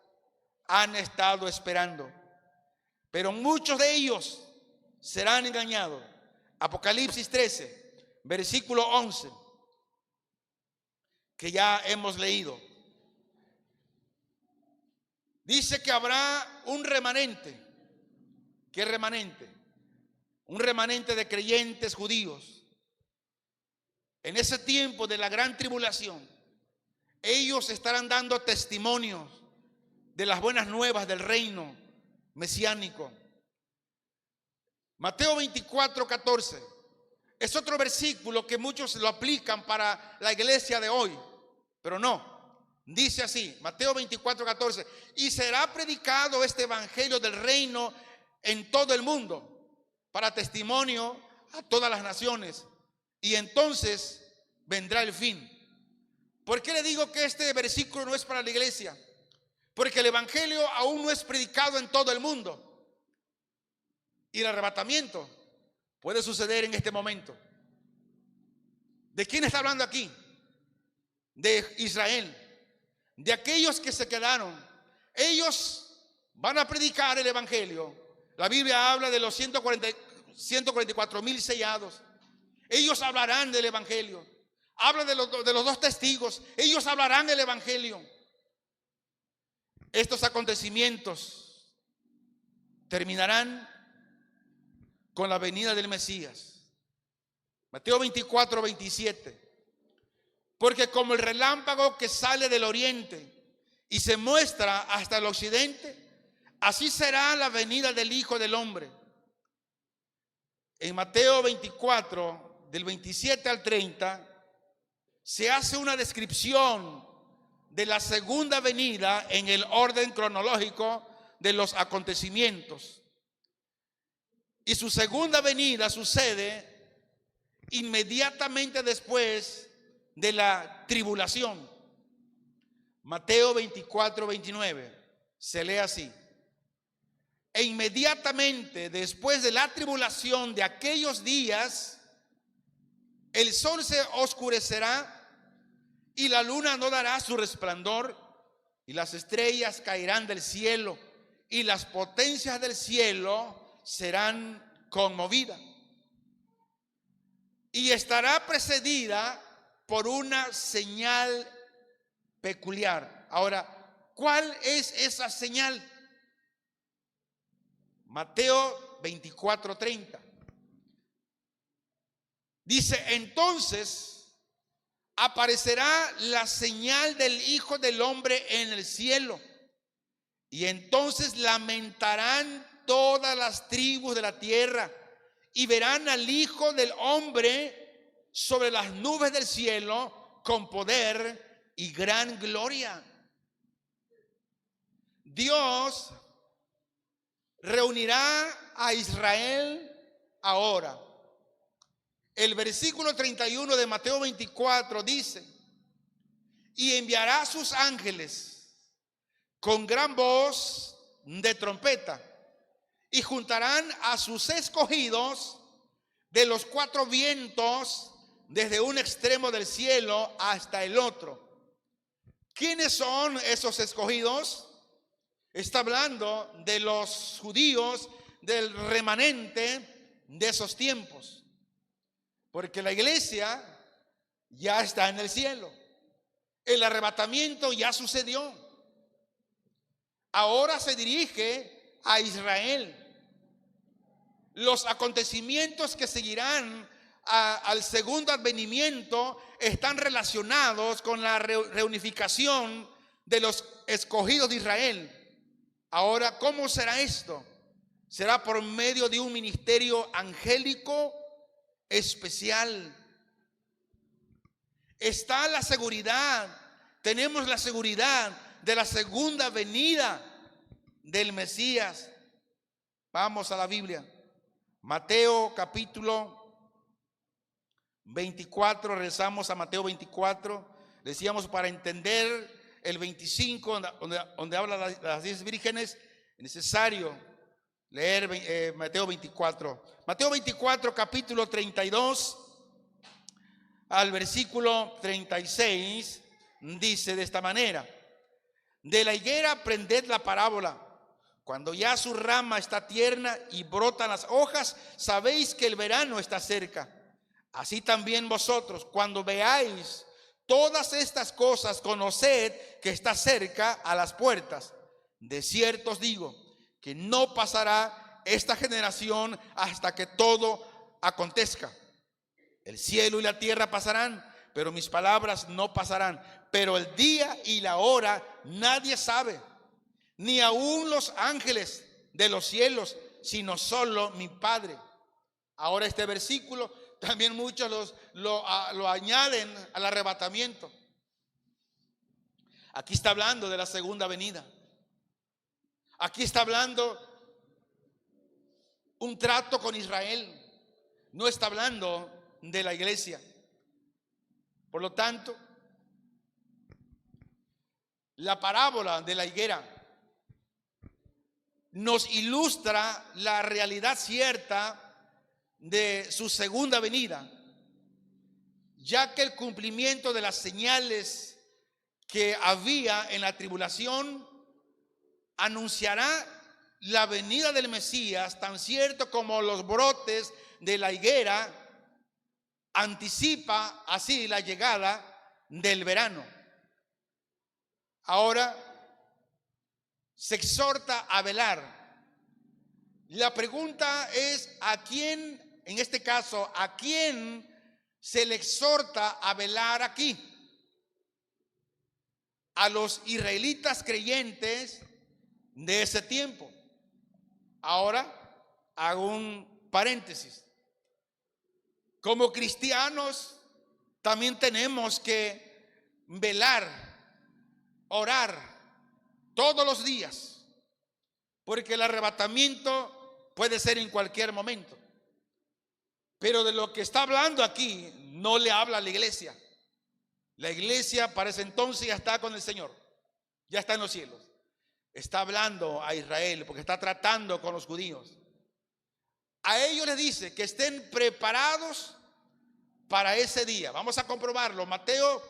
han estado esperando. Pero muchos de ellos serán engañados. Apocalipsis 13, versículo 11, que ya hemos leído. Dice que habrá un remanente. ¿Qué remanente? Un remanente de creyentes judíos. En ese tiempo de la gran tribulación, ellos estarán dando testimonios de las buenas nuevas del reino mesiánico. Mateo 24:14 es otro versículo que muchos lo aplican para la iglesia de hoy, pero no. Dice así, Mateo 24:14, y será predicado este evangelio del reino en todo el mundo para testimonio a todas las naciones, y entonces vendrá el fin. ¿Por qué le digo que este versículo no es para la iglesia? Porque el evangelio aún no es predicado en todo el mundo. Y el arrebatamiento puede suceder en este momento. ¿De quién está hablando aquí? De Israel, de aquellos que se quedaron. Ellos van a predicar el evangelio. La Biblia habla de los 144,000 sellados. Ellos hablarán del evangelio. Habla de los dos testigos. Ellos hablarán del evangelio. Estos acontecimientos terminarán con la venida del Mesías. Mateo 24:27. Porque como el relámpago que sale del oriente y se muestra hasta el occidente, así será la venida del Hijo del Hombre. En Mateo 24, del 27 al 30, se hace una descripción de la segunda venida en el orden cronológico de los acontecimientos. Y su segunda venida sucede inmediatamente después de la tribulación. Mateo 24, 29, se lee así: e inmediatamente después de la tribulación de aquellos días, el sol se oscurecerá y la luna no dará su resplandor, y las estrellas caerán del cielo, y las potencias del cielo serán conmovidas. Y estará precedida por una señal peculiar. Ahora, ¿cuál es esa señal? Mateo 24:30. Dice: entonces aparecerá la señal del Hijo del Hombre en el cielo, y entonces lamentarán todas las tribus de la tierra, y verán al Hijo del Hombre sobre las nubes del cielo con poder y gran gloria. Dios reunirá a Israel ahora. El versículo 31 de Mateo 24 dice: y enviará a sus ángeles con gran voz de trompeta, y juntarán a sus escogidos de los cuatro vientos, desde un extremo del cielo hasta el otro. ¿Quiénes son esos escogidos? Está hablando de los judíos, del remanente de esos tiempos. Porque la iglesia ya está en el cielo. El arrebatamiento ya sucedió. Ahora se dirige a Israel. Los acontecimientos que seguirán al segundo advenimiento están relacionados con la reunificación de los escogidos de Israel. Ahora, ¿cómo será esto? Será por medio de un ministerio angélico especial. Está la seguridad, tenemos la seguridad de la segunda venida del Mesías. Vamos a la Biblia. Mateo capítulo 24, regresamos a Mateo 24. Decíamos, para entender el 25, donde habla de las 10 vírgenes, es necesario leer Mateo 24. Mateo 24, capítulo 32 al versículo 36, dice de esta manera: de la higuera aprended la parábola. Cuando ya su rama está tierna y brotan las hojas, sabéis que el verano está cerca. Así también vosotros, cuando veáis todas estas cosas, conoced que está cerca a las puertas. De cierto os digo que no pasará esta generación hasta que todo acontezca. El cielo y la tierra pasarán, pero mis palabras no pasarán. Pero el día y la hora nadie sabe, ni aun los ángeles de los cielos, sino solo mi Padre. Ahora este versículo también muchos lo añaden al arrebatamiento. Aquí está hablando de la segunda venida. Aquí está hablando un trato con Israel. No está hablando de la iglesia. Por lo tanto, la parábola de la higuera nos ilustra la realidad cierta de su segunda venida, ya que el cumplimiento de las señales que había en la tribulación anunciará la venida del Mesías, tan cierto como los brotes de la higuera anticipa así la llegada del verano. Ahora se exhorta a velar. La pregunta es: ¿a quién, en este caso, a quién se le exhorta a velar aquí? a los israelitas creyentes de ese tiempo. Ahora hago un paréntesis. Como cristianos también tenemos que velar, orar todos los días, porque el arrebatamiento puede ser en cualquier momento. Pero de lo que está hablando aquí no le habla a la iglesia. La iglesia para ese entonces ya está con el Señor, ya está en los cielos. Está hablando a Israel porque está tratando con los judíos. A ellos les dice que estén preparados para ese día. Vamos a comprobarlo. Mateo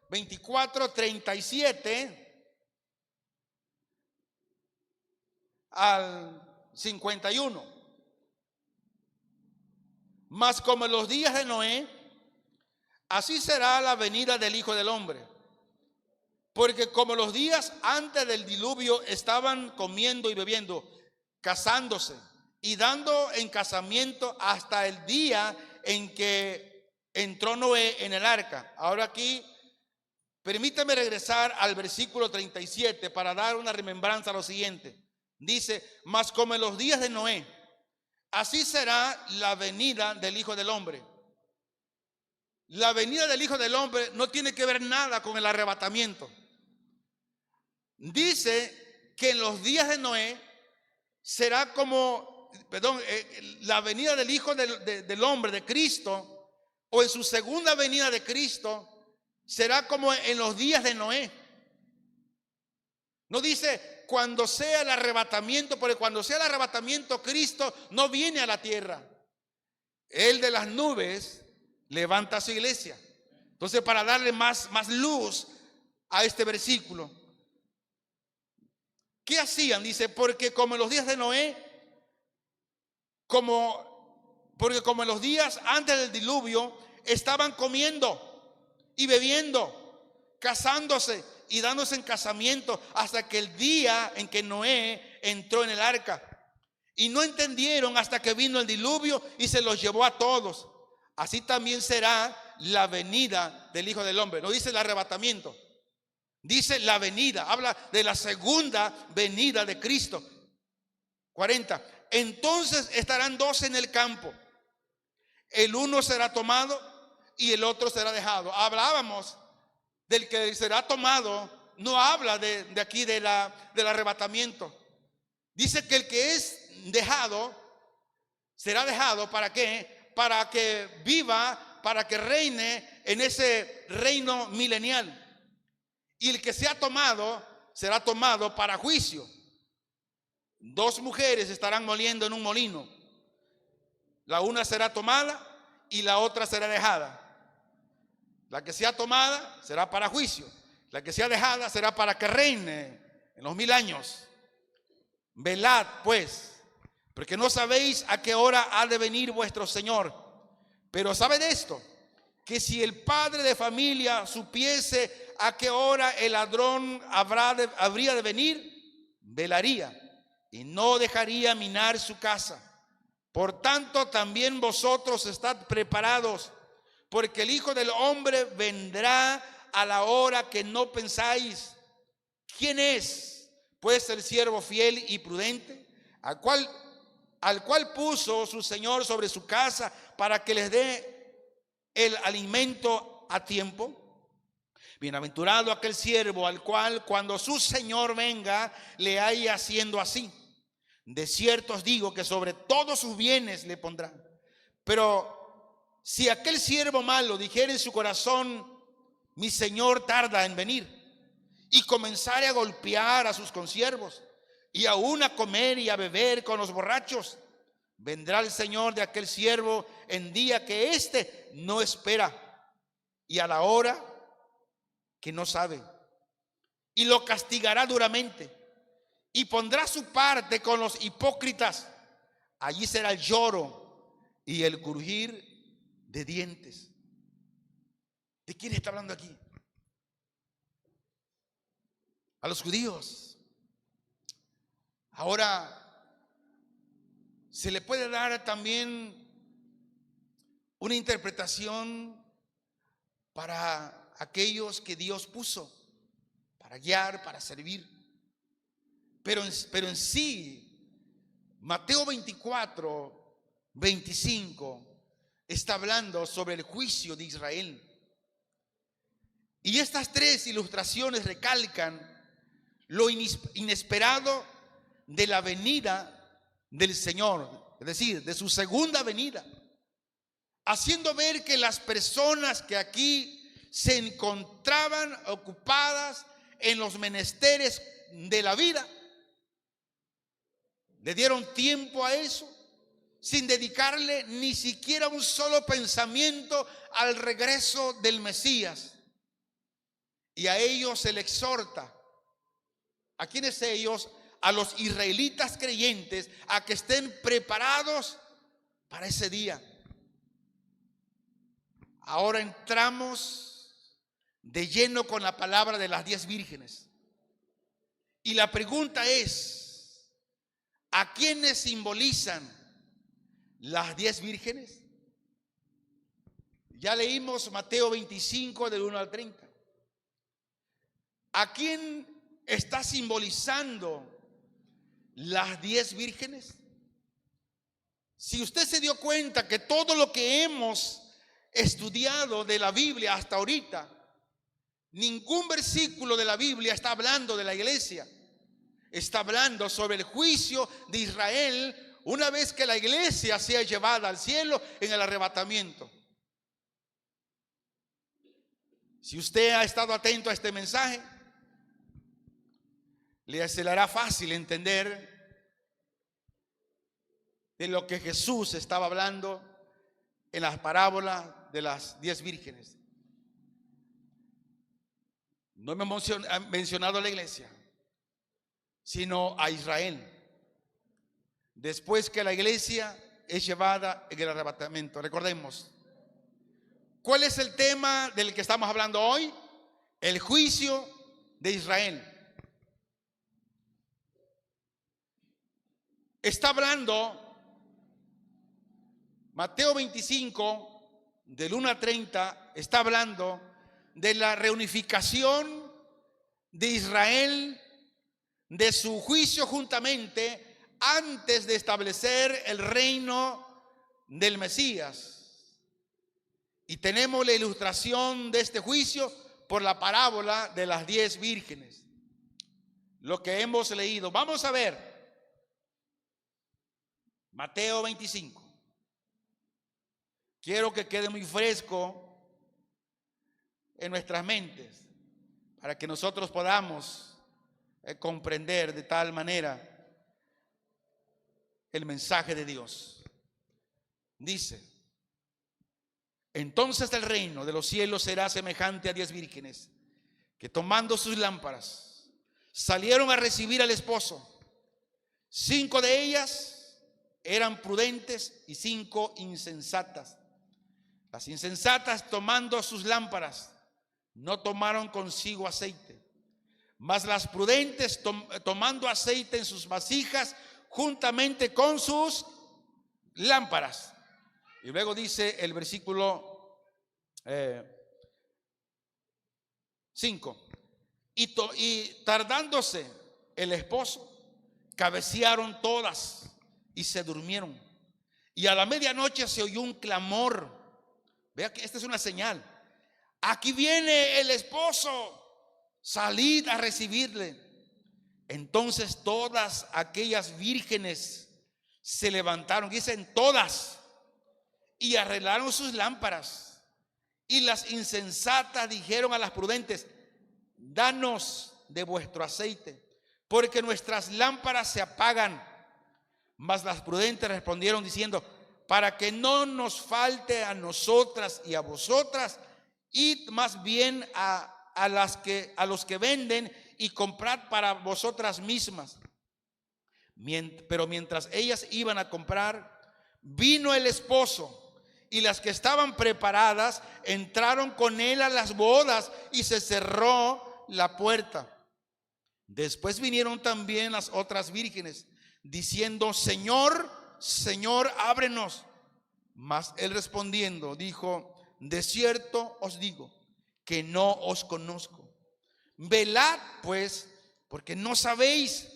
24, 37 al 51. Mas como en los días de Noé, así será la venida del Hijo del Hombre. Porque como los días antes del diluvio estaban comiendo y bebiendo, casándose y dando en casamiento hasta el día en que entró Noé en el arca. Ahora aquí, permítame regresar al versículo 37 para dar una remembranza a lo siguiente. Dice, mas como en los días de Noé, así será la venida del Hijo del Hombre. La venida del Hijo del Hombre no tiene que ver nada con el arrebatamiento. Dice que en los días de Noé será como, la venida del Hijo del Hombre, de Cristo, o en su segunda venida de Cristo, será como en los días de Noé. No dice cuando sea el arrebatamiento, porque cuando sea el arrebatamiento, Cristo no viene a la tierra. Él de las nubes levanta a su iglesia. Entonces, para darle más luz a este versículo, ¿qué hacían? Dice, porque como en los días de Noé, porque como en los días antes del diluvio, estaban comiendo y bebiendo, casándose y dándose en casamiento, hasta que el día en que Noé entró en el arca. Y no entendieron hasta que vino el diluvio y se los llevó a todos. Así también será la venida del Hijo del Hombre. No dice el arrebatamiento, dice la venida. Habla de la segunda venida de Cristo. 40. Entonces estarán dos en el campo. El uno será tomado y el otro será dejado. Hablábamos del que será tomado. No habla de aquí del arrebatamiento. Dice que el que es dejado será dejado. ¿Para qué? Para que viva, para que reine en ese reino milenial. Y el que sea tomado será tomado para juicio. Dos mujeres estarán moliendo en un molino. La una será tomada y la otra será dejada. La que sea tomada será para juicio. La que sea dejada será para que reine en los 1000 años. Velad pues, porque no sabéis a qué hora ha de venir vuestro Señor. Pero sabed esto, que si el padre de familia supiese a qué hora el ladrón habría de venir, velaría y no dejaría minar su casa. Por tanto, también vosotros estad preparados, porque el Hijo del Hombre vendrá a la hora que no pensáis. ¿Quién es, pues, el siervo fiel y prudente, al cual puso su Señor sobre su casa para que les dé el alimento a tiempo? Bienaventurado aquel siervo al cual cuando su Señor venga le haya haciendo así. De cierto os digo que sobre todos sus bienes le pondrá. Pero si aquel siervo malo dijere en su corazón, mi Señor tarda en venir, y comenzare a golpear a sus consiervos, y aún a comer y a beber con los borrachos, vendrá el Señor de aquel siervo en día que éste no espera, y a la hora que no sabe, y lo castigará duramente, y pondrá su parte con los hipócritas. Allí será el lloro y el crujir de dientes. ¿De quién está hablando aquí? A los judíos. Ahora, se le puede dar también una interpretación para aquellos que Dios puso, para para guiar, para servir. Pero en sí, Mateo 24, 25 está hablando sobre el juicio de Israel. Y estas tres ilustraciones recalcan lo inesperado de la venida del Señor, es decir, de su segunda venida, haciendo ver que las personas que aquí se encontraban ocupadas en los menesteres de la vida, le dieron tiempo a eso sin dedicarle ni siquiera un solo pensamiento al regreso del Mesías. Y a ellos se le exhorta. ¿A quiénes ellos? A los israelitas creyentes, a que estén preparados para ese día. Ahora entramos de lleno con la palabra de las 10 vírgenes. Y la pregunta es, ¿a quiénes simbolizan las 10 vírgenes? Ya leímos Mateo 25 del 1 al 30. ¿A quién está simbolizando las 10 vírgenes? Si usted se dio cuenta que todo lo que hemos estudiado de la Biblia hasta ahorita, ningún versículo de la Biblia está hablando de la iglesia. Está hablando sobre el juicio de Israel una vez que la iglesia sea llevada al cielo en el arrebatamiento. Si usted ha estado atento a este mensaje, se le hará fácil entender de lo que Jesús estaba hablando en las parábolas de las 10 vírgenes. No hemos mencionado a la iglesia, sino a Israel, después que la iglesia es llevada en el arrebatamiento. Recordemos, ¿cuál es el tema del que estamos hablando hoy? El juicio de Israel. Está hablando Mateo 25, del 1 a 30, está hablando de la reunificación de Israel, de su juicio juntamente antes de establecer el reino del Mesías. Y tenemos la ilustración de este juicio por la parábola de las 10 vírgenes. Lo que hemos leído. Vamos a ver Mateo 25. Quiero que quede muy fresco en nuestras mentes para que nosotros podamos comprender de tal manera el mensaje de Dios. Dice: entonces el reino de los cielos será semejante a 10 vírgenes que, tomando sus lámparas, salieron a recibir al esposo. 5 de ellas eran prudentes y 5 insensatas. Las insensatas, tomando sus lámparas, no tomaron consigo aceite, mas las prudentes, tomando aceite en sus vasijas juntamente con sus lámparas. Y luego dice el versículo 5: y tardándose el esposo, cabecearon todas y se durmieron. Y a la medianoche se oyó un clamor. Vea que esta es una señal. Aquí viene el esposo, salid a recibirle. Entonces todas aquellas vírgenes se levantaron, dicen todas, y arreglaron sus lámparas. Y las insensatas dijeron a las prudentes: danos de vuestro aceite, porque nuestras lámparas se apagan. Mas las prudentes respondieron diciendo: para que no nos falte a nosotras y a vosotras, id más bien a los que venden y comprad para vosotras mismas. Pero mientras ellas iban a comprar, vino el esposo, y las que estaban preparadas entraron con él a las bodas, y se cerró la puerta. Después vinieron también las otras vírgenes, diciendo: Señor, Señor, ábrenos. Mas él respondiendo dijo: de cierto os digo que no os conozco. Velad pues, porque no sabéis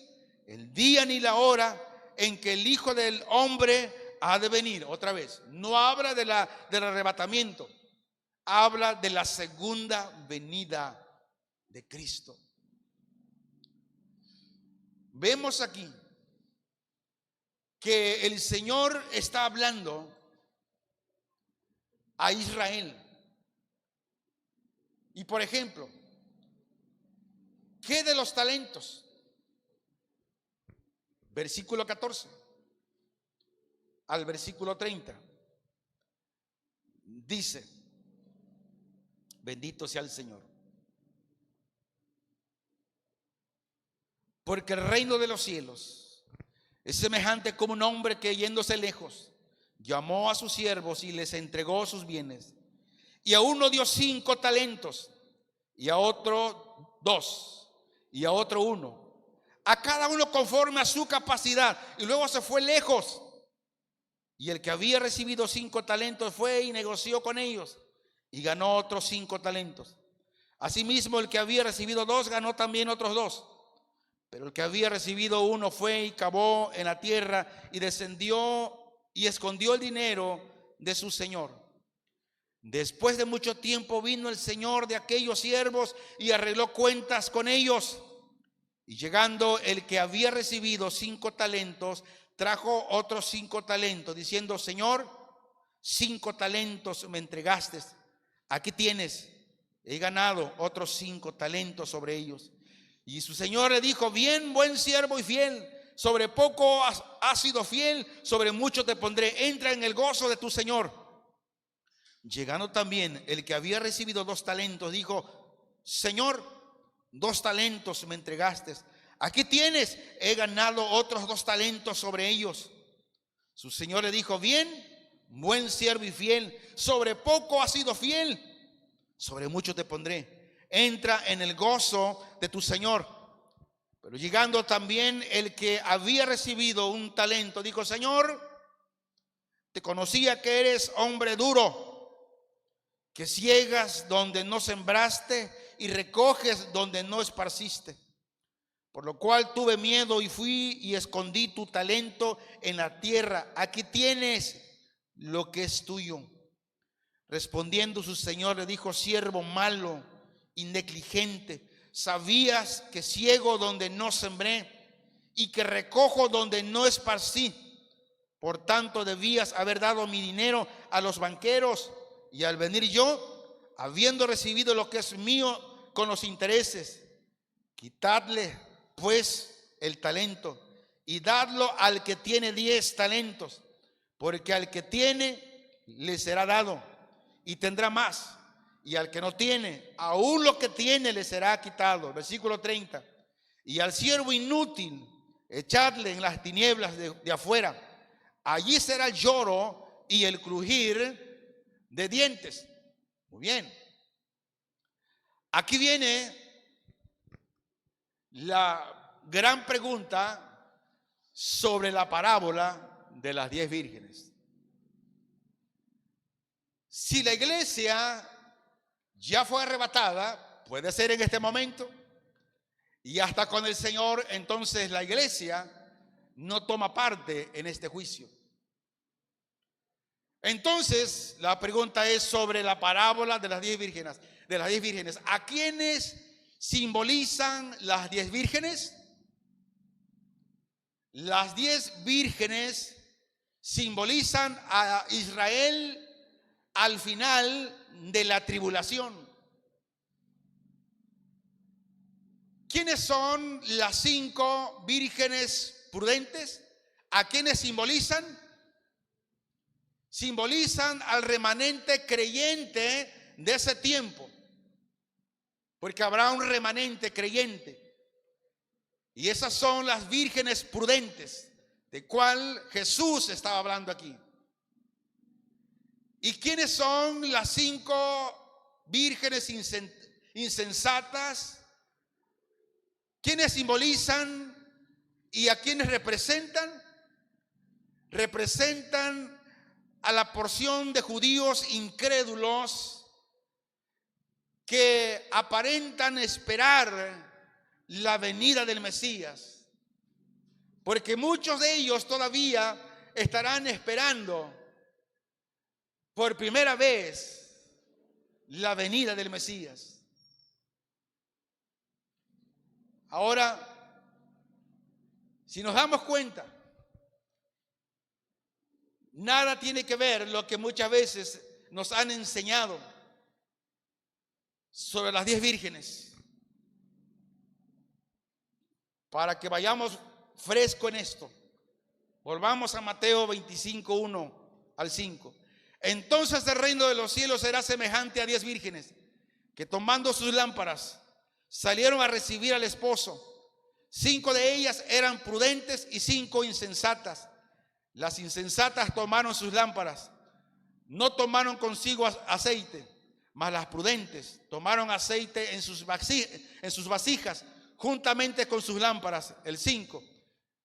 el día ni la hora en que el Hijo del Hombre ha de venir. Otra vez, no habla del arrebatamiento, habla de la segunda venida de Cristo. Vemos aquí que el Señor está hablando a Israel. Y por ejemplo, ¿qué de los talentos? Versículo 14 al versículo 30. Dice: bendito sea el Señor. Porque el reino de los cielos es semejante como un hombre que, yéndose lejos, llamó a sus siervos y les entregó sus bienes. Y a uno dio 5 talentos, y a otro 2, y a otro 1, a cada uno conforme a su capacidad. Y luego se fue lejos. Y el que había recibido 5 talentos fue y negoció con ellos, y ganó otros 5 talentos. Asimismo, el que había recibido 2 ganó también otros 2. Pero el que había recibido 1 fue y cavó en la tierra y descendió y escondió el dinero de su señor. Después de mucho tiempo vino el señor de aquellos siervos y arregló cuentas con ellos. Y llegando el que había recibido 5 talentos, trajo otros 5 talentos, diciendo: Señor, 5 talentos me entregaste. Aquí tienes, he ganado otros 5 talentos sobre ellos. Y su señor le dijo: bien, buen siervo y fiel, sobre poco has sido fiel, sobre mucho te pondré, entra en el gozo de tu señor. Llegando también el que había recibido 2 talentos, dijo: Señor, 2 talentos me entregaste, aquí tienes, he ganado otros 2 talentos sobre ellos. Su señor le dijo: bien, buen siervo y fiel, sobre poco has sido fiel, sobre mucho te pondré, entra en el gozo de tu señor. Pero llegando también el que había recibido 1 talento, dijo: Señor, te conocía que eres hombre duro, que ciegas donde no sembraste y recoges donde no esparciste. Por lo cual tuve miedo y fui y escondí tu talento en la tierra. Aquí tienes lo que es tuyo. Respondiendo su señor le dijo: siervo malo y negligente, sabías que ciego donde no sembré y que recojo donde no esparcí. Por tanto debías haber dado mi dinero a los banqueros, y al venir yo, habiendo recibido lo que es mío con los intereses. Quitadle pues el talento y dadlo al que tiene 10 talentos, porque al que tiene le será dado y tendrá más, y al que no tiene, aún lo que tiene le será quitado. Versículo 30. Y al siervo inútil echadle en las tinieblas de afuera, allí será el lloro y el crujir de dientes. Muy bien, aquí viene la gran pregunta sobre la parábola de las 10 vírgenes. Si la iglesia ya fue arrebatada, puede ser en este momento, y hasta con el Señor, entonces la iglesia no toma parte en este juicio. Entonces la pregunta es sobre la parábola de las 10 vírgenes. ¿A quiénes simbolizan las 10 vírgenes? Las 10 vírgenes simbolizan a Israel al final de la tribulación. ¿Quiénes son las 5 vírgenes prudentes? ¿A quiénes simbolizan? Simbolizan al remanente creyente de ese tiempo, porque habrá un remanente creyente, y esas son las vírgenes prudentes de cual Jesús estaba hablando aquí. ¿Y quiénes son las 5 vírgenes insensatas? ¿Quiénes simbolizan y a quiénes representan? Representan a la porción de judíos incrédulos que aparentan esperar la venida del Mesías, porque muchos de ellos todavía estarán esperando por primera vez la venida del Mesías. Ahora, si nos damos cuenta, nada tiene que ver lo que muchas veces nos han enseñado sobre las 10 vírgenes, para que vayamos fresco en esto. Volvamos a Mateo 25, 1 al 5. Entonces el reino de los cielos será semejante a 10 vírgenes que, tomando sus lámparas, salieron a recibir al esposo. 5 de ellas eran prudentes y 5 insensatas. Las insensatas tomaron sus lámparas, no tomaron consigo aceite, mas las prudentes tomaron aceite en sus vasijas, juntamente con sus lámparas. El 5.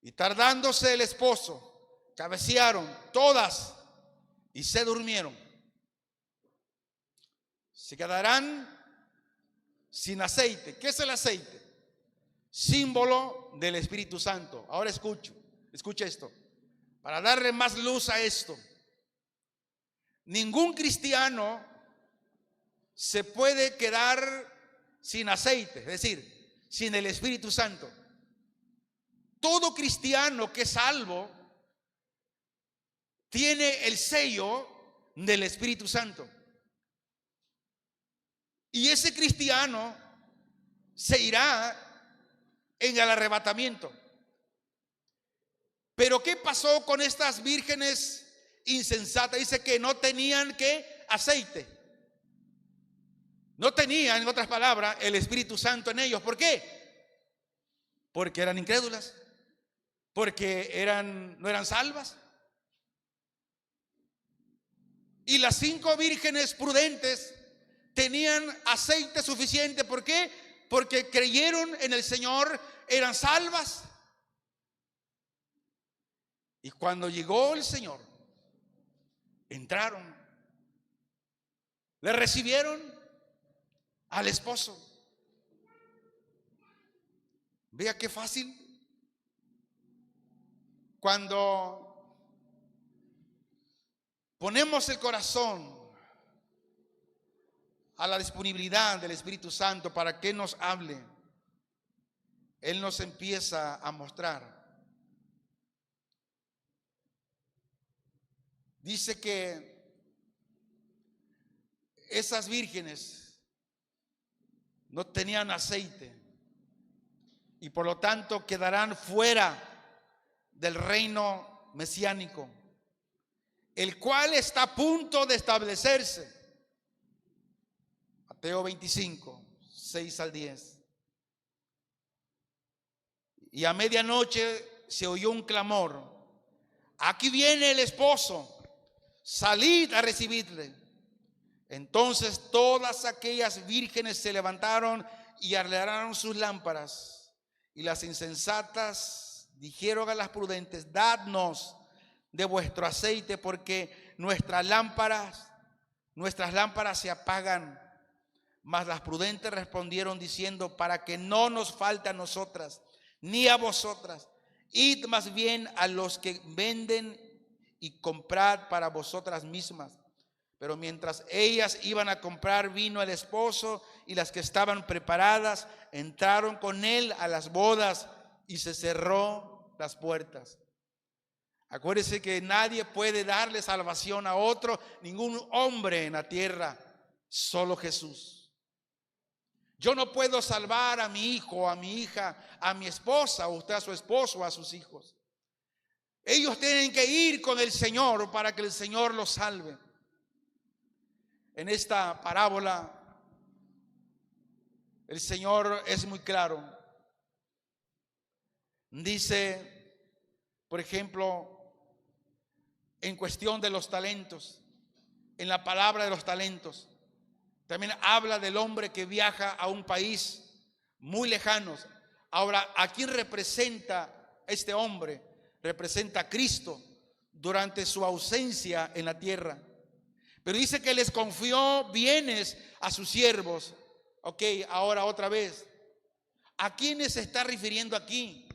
Y tardándose el esposo, cabecearon todas y se durmieron. Se quedarán sin aceite. ¿Qué es el aceite? Símbolo del Espíritu Santo. Ahora escucha esto, para darle más luz a esto. Ningún cristiano se puede quedar sin aceite, es decir, sin el Espíritu Santo. Todo cristiano que es salvo tiene el sello del Espíritu Santo. Y ese cristiano se irá en el arrebatamiento. Pero ¿qué pasó con estas vírgenes insensatas? Dice que no tenían aceite. No tenían, en otras palabras, el Espíritu Santo en ellos. ¿Por qué? Porque eran incrédulas. Porque no eran salvas. Y las 5 vírgenes prudentes tenían aceite suficiente. ¿Por qué? Porque creyeron en el Señor, eran salvas. Y cuando llegó el Señor, entraron, le recibieron al esposo. Vea qué fácil. Cuando ponemos el corazón a la disponibilidad del Espíritu Santo para que nos hable, Él nos empieza a mostrar. Dice que esas vírgenes no tenían aceite y por lo tanto quedarán fuera del reino mesiánico, el cual está a punto de establecerse. Mateo 25, 6 al 10. Y a medianoche se oyó un clamor: aquí viene el esposo, salid a recibirle. Entonces todas aquellas vírgenes se levantaron y alumbraron sus lámparas. Y las insensatas dijeron a las prudentes: dadnos de vuestro aceite, porque nuestras lámparas se apagan. Mas las prudentes respondieron diciendo: para que no nos falte a nosotras ni a vosotras, id más bien a los que venden y comprad para vosotras mismas. Pero mientras ellas iban a comprar, vino el esposo, y las que estaban preparadas entraron con él a las bodas, y se cerró las puertas. Acuérdese que nadie puede darle salvación a otro, ningún hombre en la tierra, solo Jesús. Yo no puedo salvar a mi hijo, a mi hija, a mi esposa, o usted a su esposo, o a sus hijos. Ellos tienen que ir con el Señor para que el Señor los salve. En esta parábola el Señor es muy claro. Dice, por ejemplo, en cuestión de los talentos, en la palabra de los talentos, también habla del hombre que viaja a un país muy lejano. Ahora, ¿a quién representa este hombre? Representa a Cristo durante su ausencia en la tierra. Pero dice que les confió bienes a sus siervos Ok, ahora otra vez. ¿A quiénes se está refiriendo aquí?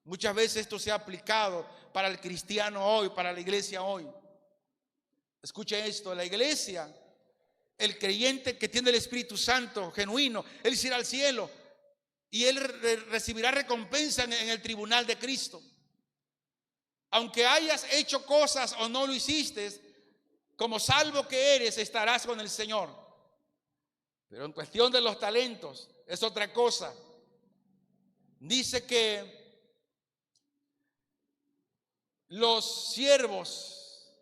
Muchas veces esto se ha aplicado para el cristiano hoy, para la iglesia hoy. Escuche esto, la iglesia, el creyente que tiene el Espíritu Santo genuino, él irá al cielo y él recibirá recompensa en el tribunal de Cristo. Aunque hayas hecho cosas o no lo hiciste, como salvo que eres, estarás con el Señor. Pero en cuestión de los talentos, es otra cosa. Dice que los siervos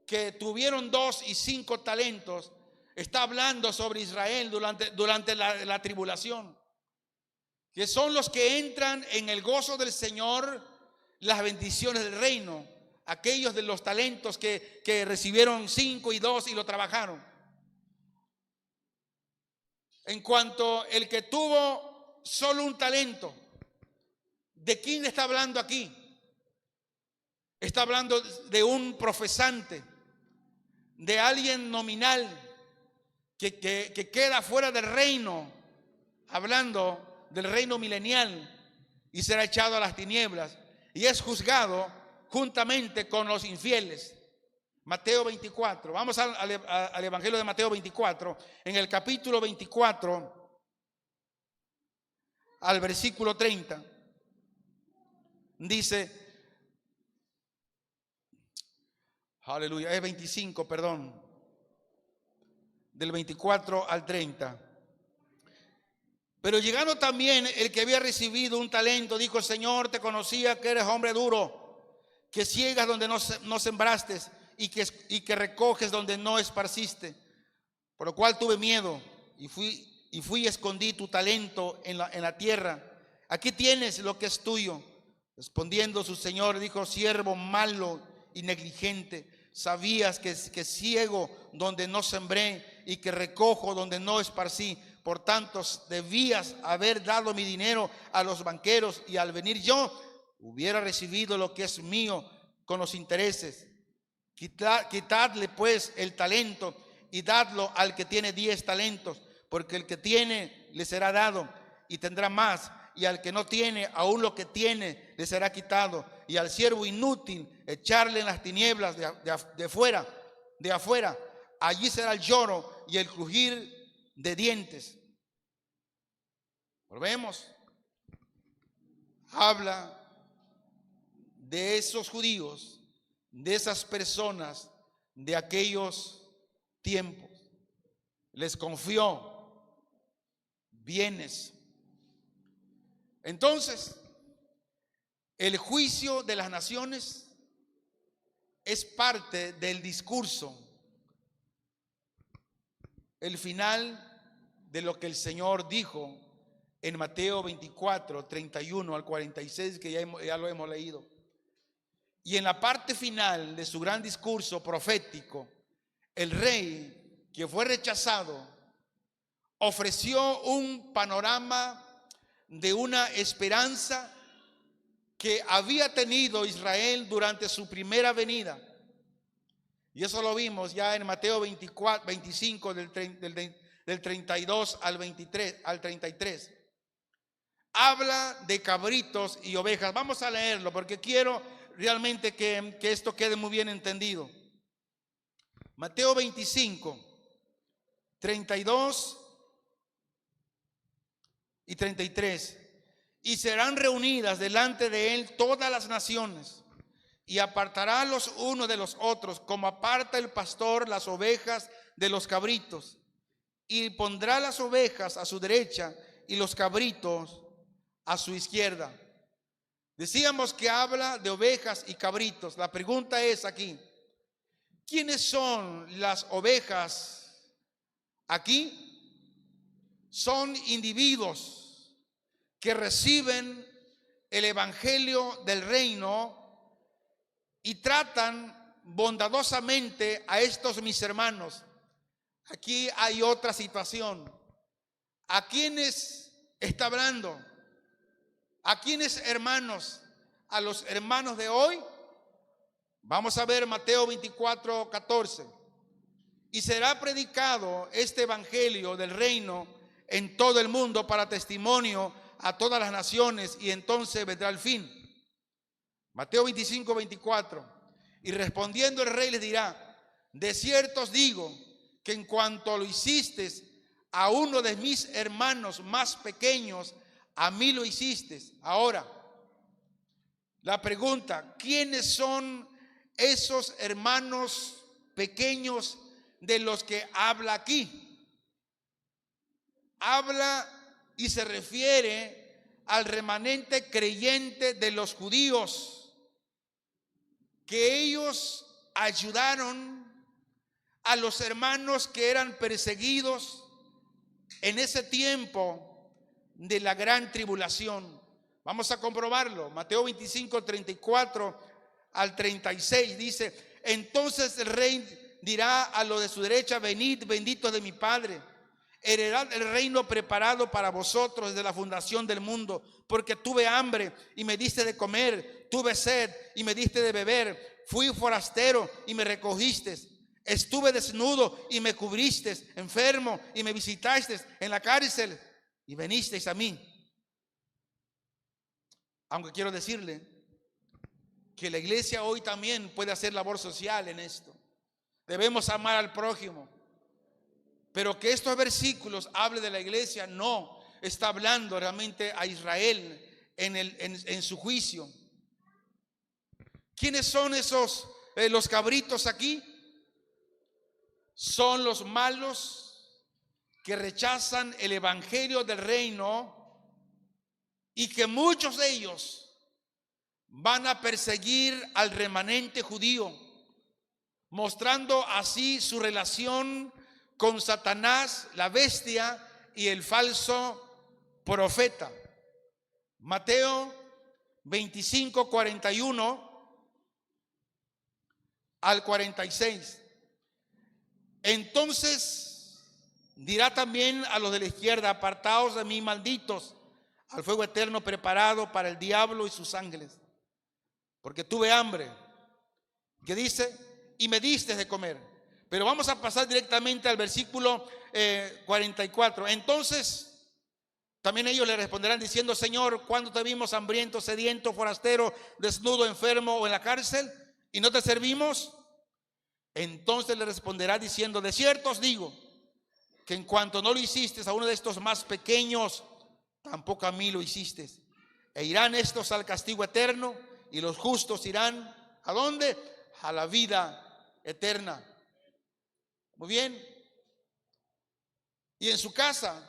que tuvieron 2 y 5 talentos, está hablando sobre Israel durante la tribulación, que son los que entran en el gozo del Señor, las bendiciones del reino, aquellos de los talentos que recibieron 5 y 2 y lo trabajaron. En cuanto el que tuvo solo un talento, ¿de quién está hablando aquí? Está hablando de un profesante, de alguien nominal que queda fuera del reino, hablando del reino milenial, y será echado a las tinieblas y es juzgado juntamente con los infieles. Mateo 24, vamos al Evangelio de Mateo 24, en el capítulo 24, al versículo 30, dice, aleluya, es 25, perdón, del 24 al 30. Pero llegando también el que había recibido un talento, dijo: Señor, te conocía que eres hombre duro, que ciegas donde no sembraste y que recoges donde no esparciste. Por lo cual tuve miedo y fui y escondí tu talento en la tierra. Aquí tienes lo que es tuyo. Respondiendo su señor, dijo: siervo malo y negligente, sabías que ciego donde no sembré y que recojo donde no esparcí. Por tanto, debías haber dado mi dinero a los banqueros y al venir yo hubiera recibido lo que es mío con los intereses. Quitadle pues el talento y dadlo al que tiene 10 talentos, porque el que tiene le será dado y tendrá más, y al que no tiene, aún lo que tiene le será quitado. Y al siervo inútil echarle en las tinieblas de afuera, allí será el lloro y el crujir de dientes. Volvemos. Habla de esos judíos, de esas personas de aquellos tiempos. Les confió bienes. Entonces, el juicio de las naciones es parte del discurso, el final de lo que el Señor dijo en Mateo 24, 31 al 46, que ya lo hemos leído. Y en la parte final de su gran discurso profético, el rey que fue rechazado ofreció un panorama de una esperanza que había tenido Israel durante su primera venida. Y eso lo vimos ya en Mateo 25 del 32 al 33. Habla de cabritos y ovejas. Vamos a leerlo porque quiero realmente que esto quede muy bien entendido. Mateo 25, 32 y 33. Y serán reunidas delante de él todas las naciones, y apartará los unos de los otros, como aparta el pastor las ovejas de los cabritos, y pondrá las ovejas a su derecha y los cabritos a su izquierda. Decíamos que habla de ovejas y cabritos. La pregunta es aquí: ¿quiénes son las ovejas aquí? Son individuos que reciben el evangelio del reino y tratan bondadosamente a estos mis hermanos. Aquí hay otra situación. ¿A quiénes está hablando? ¿A quiénes hermanos? ¿A los hermanos de hoy? Vamos a ver Mateo 24, 14. Y será predicado este evangelio del reino en todo el mundo para testimonio a todas las naciones, y entonces vendrá el fin. Mateo 25, 24. Y respondiendo el rey les dirá: de cierto os digo que en cuanto lo hiciste a uno de mis hermanos más pequeños, a mí lo hiciste. Ahora, la pregunta: ¿quiénes son esos hermanos pequeños de los que habla aquí? Habla y se refiere al remanente creyente de los judíos, que ellos ayudaron a los hermanos que eran perseguidos en ese tiempo de la gran tribulación. Vamos a comprobarlo. Mateo 25, 34 al 36 dice: entonces el rey dirá a los de su derecha: venid, benditos de mi Padre, heredad el reino preparado para vosotros desde la fundación del mundo, porque tuve hambre y me diste de comer, tuve sed y me diste de beber, fui forastero y me recogiste, estuve desnudo y me cubriste, enfermo y me visitasteis, en la cárcel y venisteis a mí. Aunque quiero decirle que la iglesia hoy también puede hacer labor social en esto. Debemos amar al prójimo. Pero que estos versículos hable de la iglesia, no está hablando realmente a Israel en su juicio. ¿Quiénes son esos los cabritos aquí? Son los malos que rechazan el evangelio del reino, y que muchos de ellos van a perseguir al remanente judío, mostrando así su relación con Satanás, la bestia, y el falso profeta. Mateo 25, 41 al 46. Entonces dirá también a los de la izquierda: apartaos de mí, malditos, al fuego eterno preparado para el diablo y sus ángeles, porque tuve hambre, que dice, y me diste de comer. Pero vamos a pasar directamente al versículo 44. Entonces también ellos le responderán diciendo: Señor, ¿cuándo te vimos hambriento, sediento, forastero, desnudo, enfermo o en la cárcel y no te servimos? Entonces le responderá diciendo: de cierto os digo que en cuanto no lo hiciste a uno de estos más pequeños, tampoco a mí lo hiciste. E irán estos al castigo eterno, y los justos irán ¿a dónde? A la vida eterna. Muy bien. Y en su casa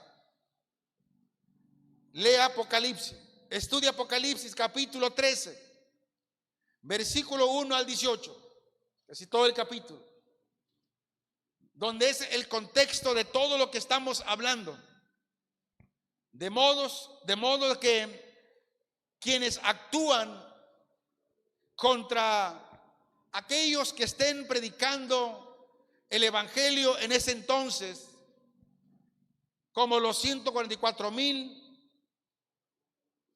lea Apocalipsis, estudia Apocalipsis capítulo 13, versículo 1 al 18, casi todo el capítulo, donde es el contexto de todo lo que estamos hablando. De modo que quienes actúan contra aquellos que estén predicando el evangelio en ese entonces, como los 144,000,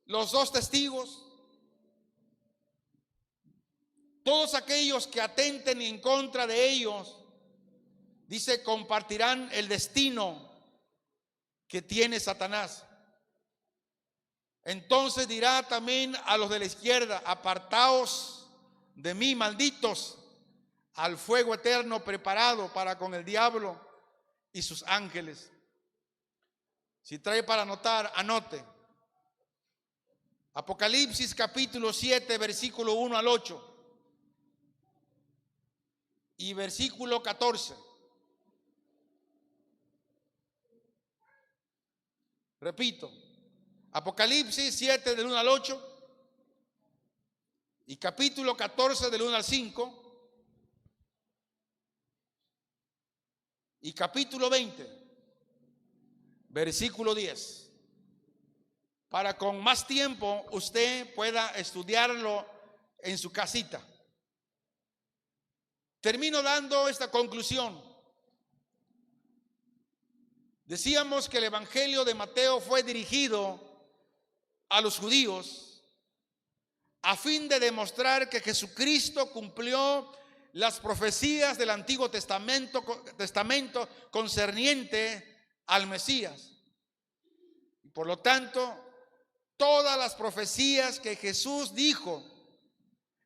los 2 testigos, todos aquellos que atenten en contra de ellos, dice, compartirán el destino que tiene Satanás. Entonces dirá también a los de la izquierda: apartaos de mí, malditos, al fuego eterno preparado para con el diablo y sus ángeles. Si trae para anotar, anote. Apocalipsis capítulo 7, versículo 1 al 8 y versículo 14. Repito, Apocalipsis 7 del 1 al 8 y capítulo 14 del 1 al 5 y capítulo 20, versículo 10. Para con más tiempo usted pueda estudiarlo en su casita. Termino dando esta conclusión. Decíamos que el evangelio de Mateo fue dirigido a los judíos a fin de demostrar que Jesucristo cumplió las profecías del Antiguo Testamento concerniente al Mesías. por lo tanto, todas las profecías que Jesús dijo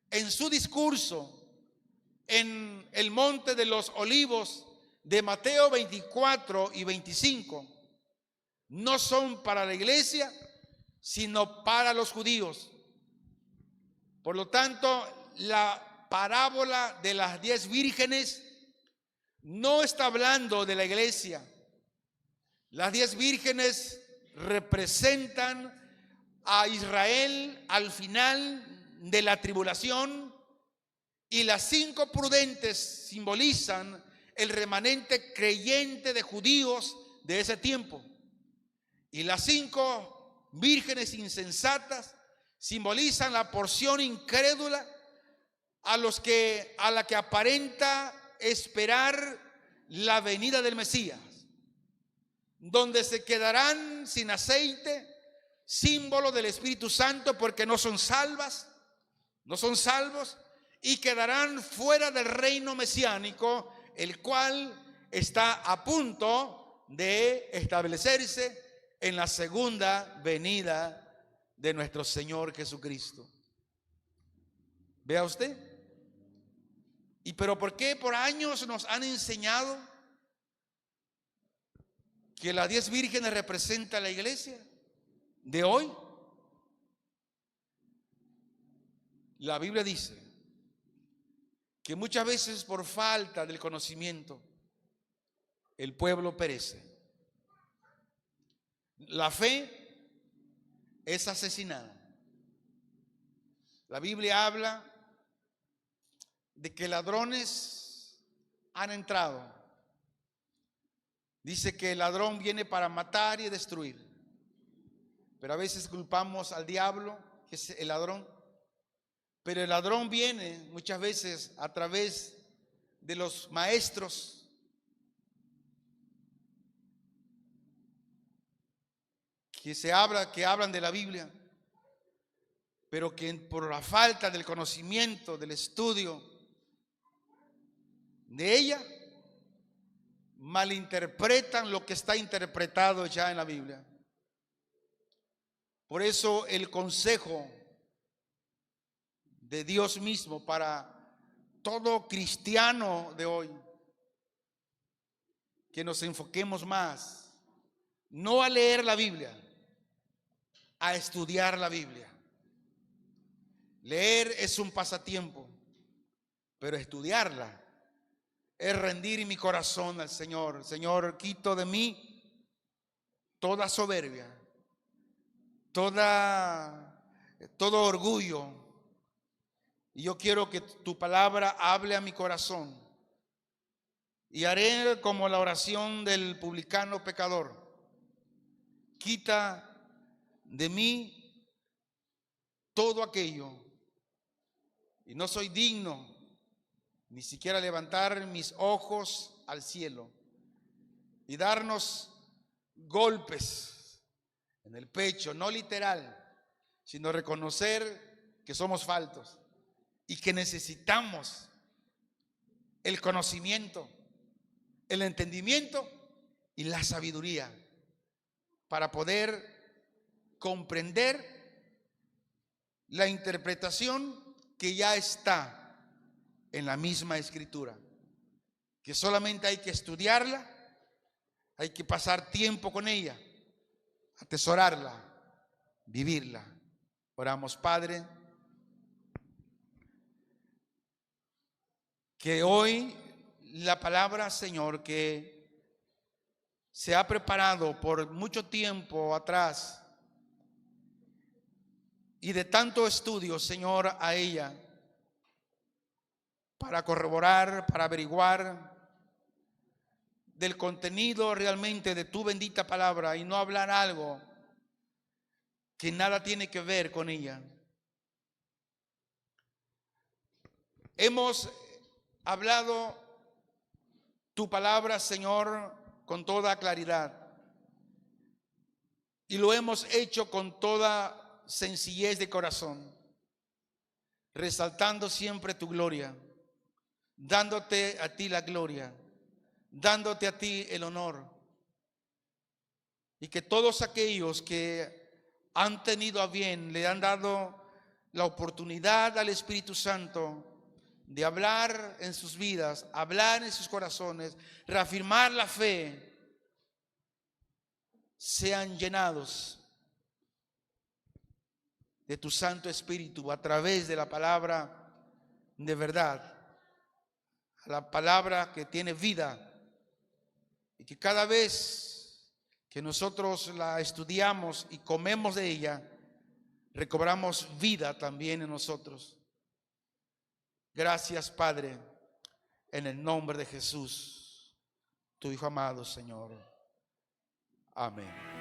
en su discurso en el Monte de los Olivos de Mateo 24 y 25 no son para la iglesia, sino para los judíos. Por lo tanto, la parábola de las 10 vírgenes no está hablando de la iglesia. Las 10 vírgenes representan a Israel al final de la tribulación, y las 5 prudentes simbolizan el remanente creyente de judíos de ese tiempo, y las 5 vírgenes insensatas simbolizan la porción incrédula a la que aparenta esperar la venida del Mesías, donde se quedarán sin aceite, símbolo del Espíritu Santo, porque no son salvos, y quedarán fuera del reino mesiánico, el cual está a punto de establecerse en la segunda venida de nuestro Señor Jesucristo. Vea usted. ¿Y pero por qué por años nos han enseñado que las 10 vírgenes representan la iglesia de hoy? La Biblia dice que muchas veces por falta del conocimiento el pueblo perece. La fe es asesinada. La Biblia habla de que ladrones han entrado. Dice que el ladrón viene para matar y destruir. Pero a veces culpamos al diablo, que es el ladrón. Pero el ladrón viene muchas veces a través de los maestros que hablan de la Biblia, pero que por la falta del conocimiento, del estudio de ella, malinterpretan lo que está interpretado ya en la Biblia. Por eso el consejo de Dios mismo para todo cristiano de hoy, que nos enfoquemos más, no a leer la Biblia, a estudiar la Biblia. Leer es un pasatiempo, pero estudiarla es rendir mi corazón al Señor. Señor, quito de mí toda soberbia, todo orgullo. Y yo quiero que tu palabra hable a mi corazón. Y haré como la oración del publicano pecador. Quita de mí todo aquello. Y no soy digno ni siquiera levantar mis ojos al cielo y darnos golpes en el pecho, no literal, sino reconocer que somos faltos y que necesitamos el conocimiento, el entendimiento y la sabiduría para poder comprender la interpretación que ya está en la misma Escritura, que solamente hay que estudiarla, hay que pasar tiempo con ella, atesorarla, vivirla. Oramos, Padre, que hoy la palabra, Señor, que se ha preparado por mucho tiempo atrás y de tanto estudio, Señor, a ella, para corroborar, para averiguar del contenido realmente de tu bendita palabra y no hablar algo que nada tiene que ver con ella. Hemos hablado tu palabra, Señor, con toda claridad y lo hemos hecho con toda sencillez de corazón, resaltando siempre tu gloria, dándote a ti la gloria, dándote a ti el honor. y que todos aquellos que han tenido a bien, le han dado la oportunidad al Espíritu Santo de hablar en sus vidas, hablar en sus corazones, reafirmar la fe, sean llenados de tu Santo Espíritu a través de la palabra de verdad, la palabra que tiene vida, y que cada vez que nosotros la estudiamos y comemos de ella, recobramos vida también en nosotros. Gracias, Padre, en el nombre de Jesús, tu Hijo amado, Señor. Amén.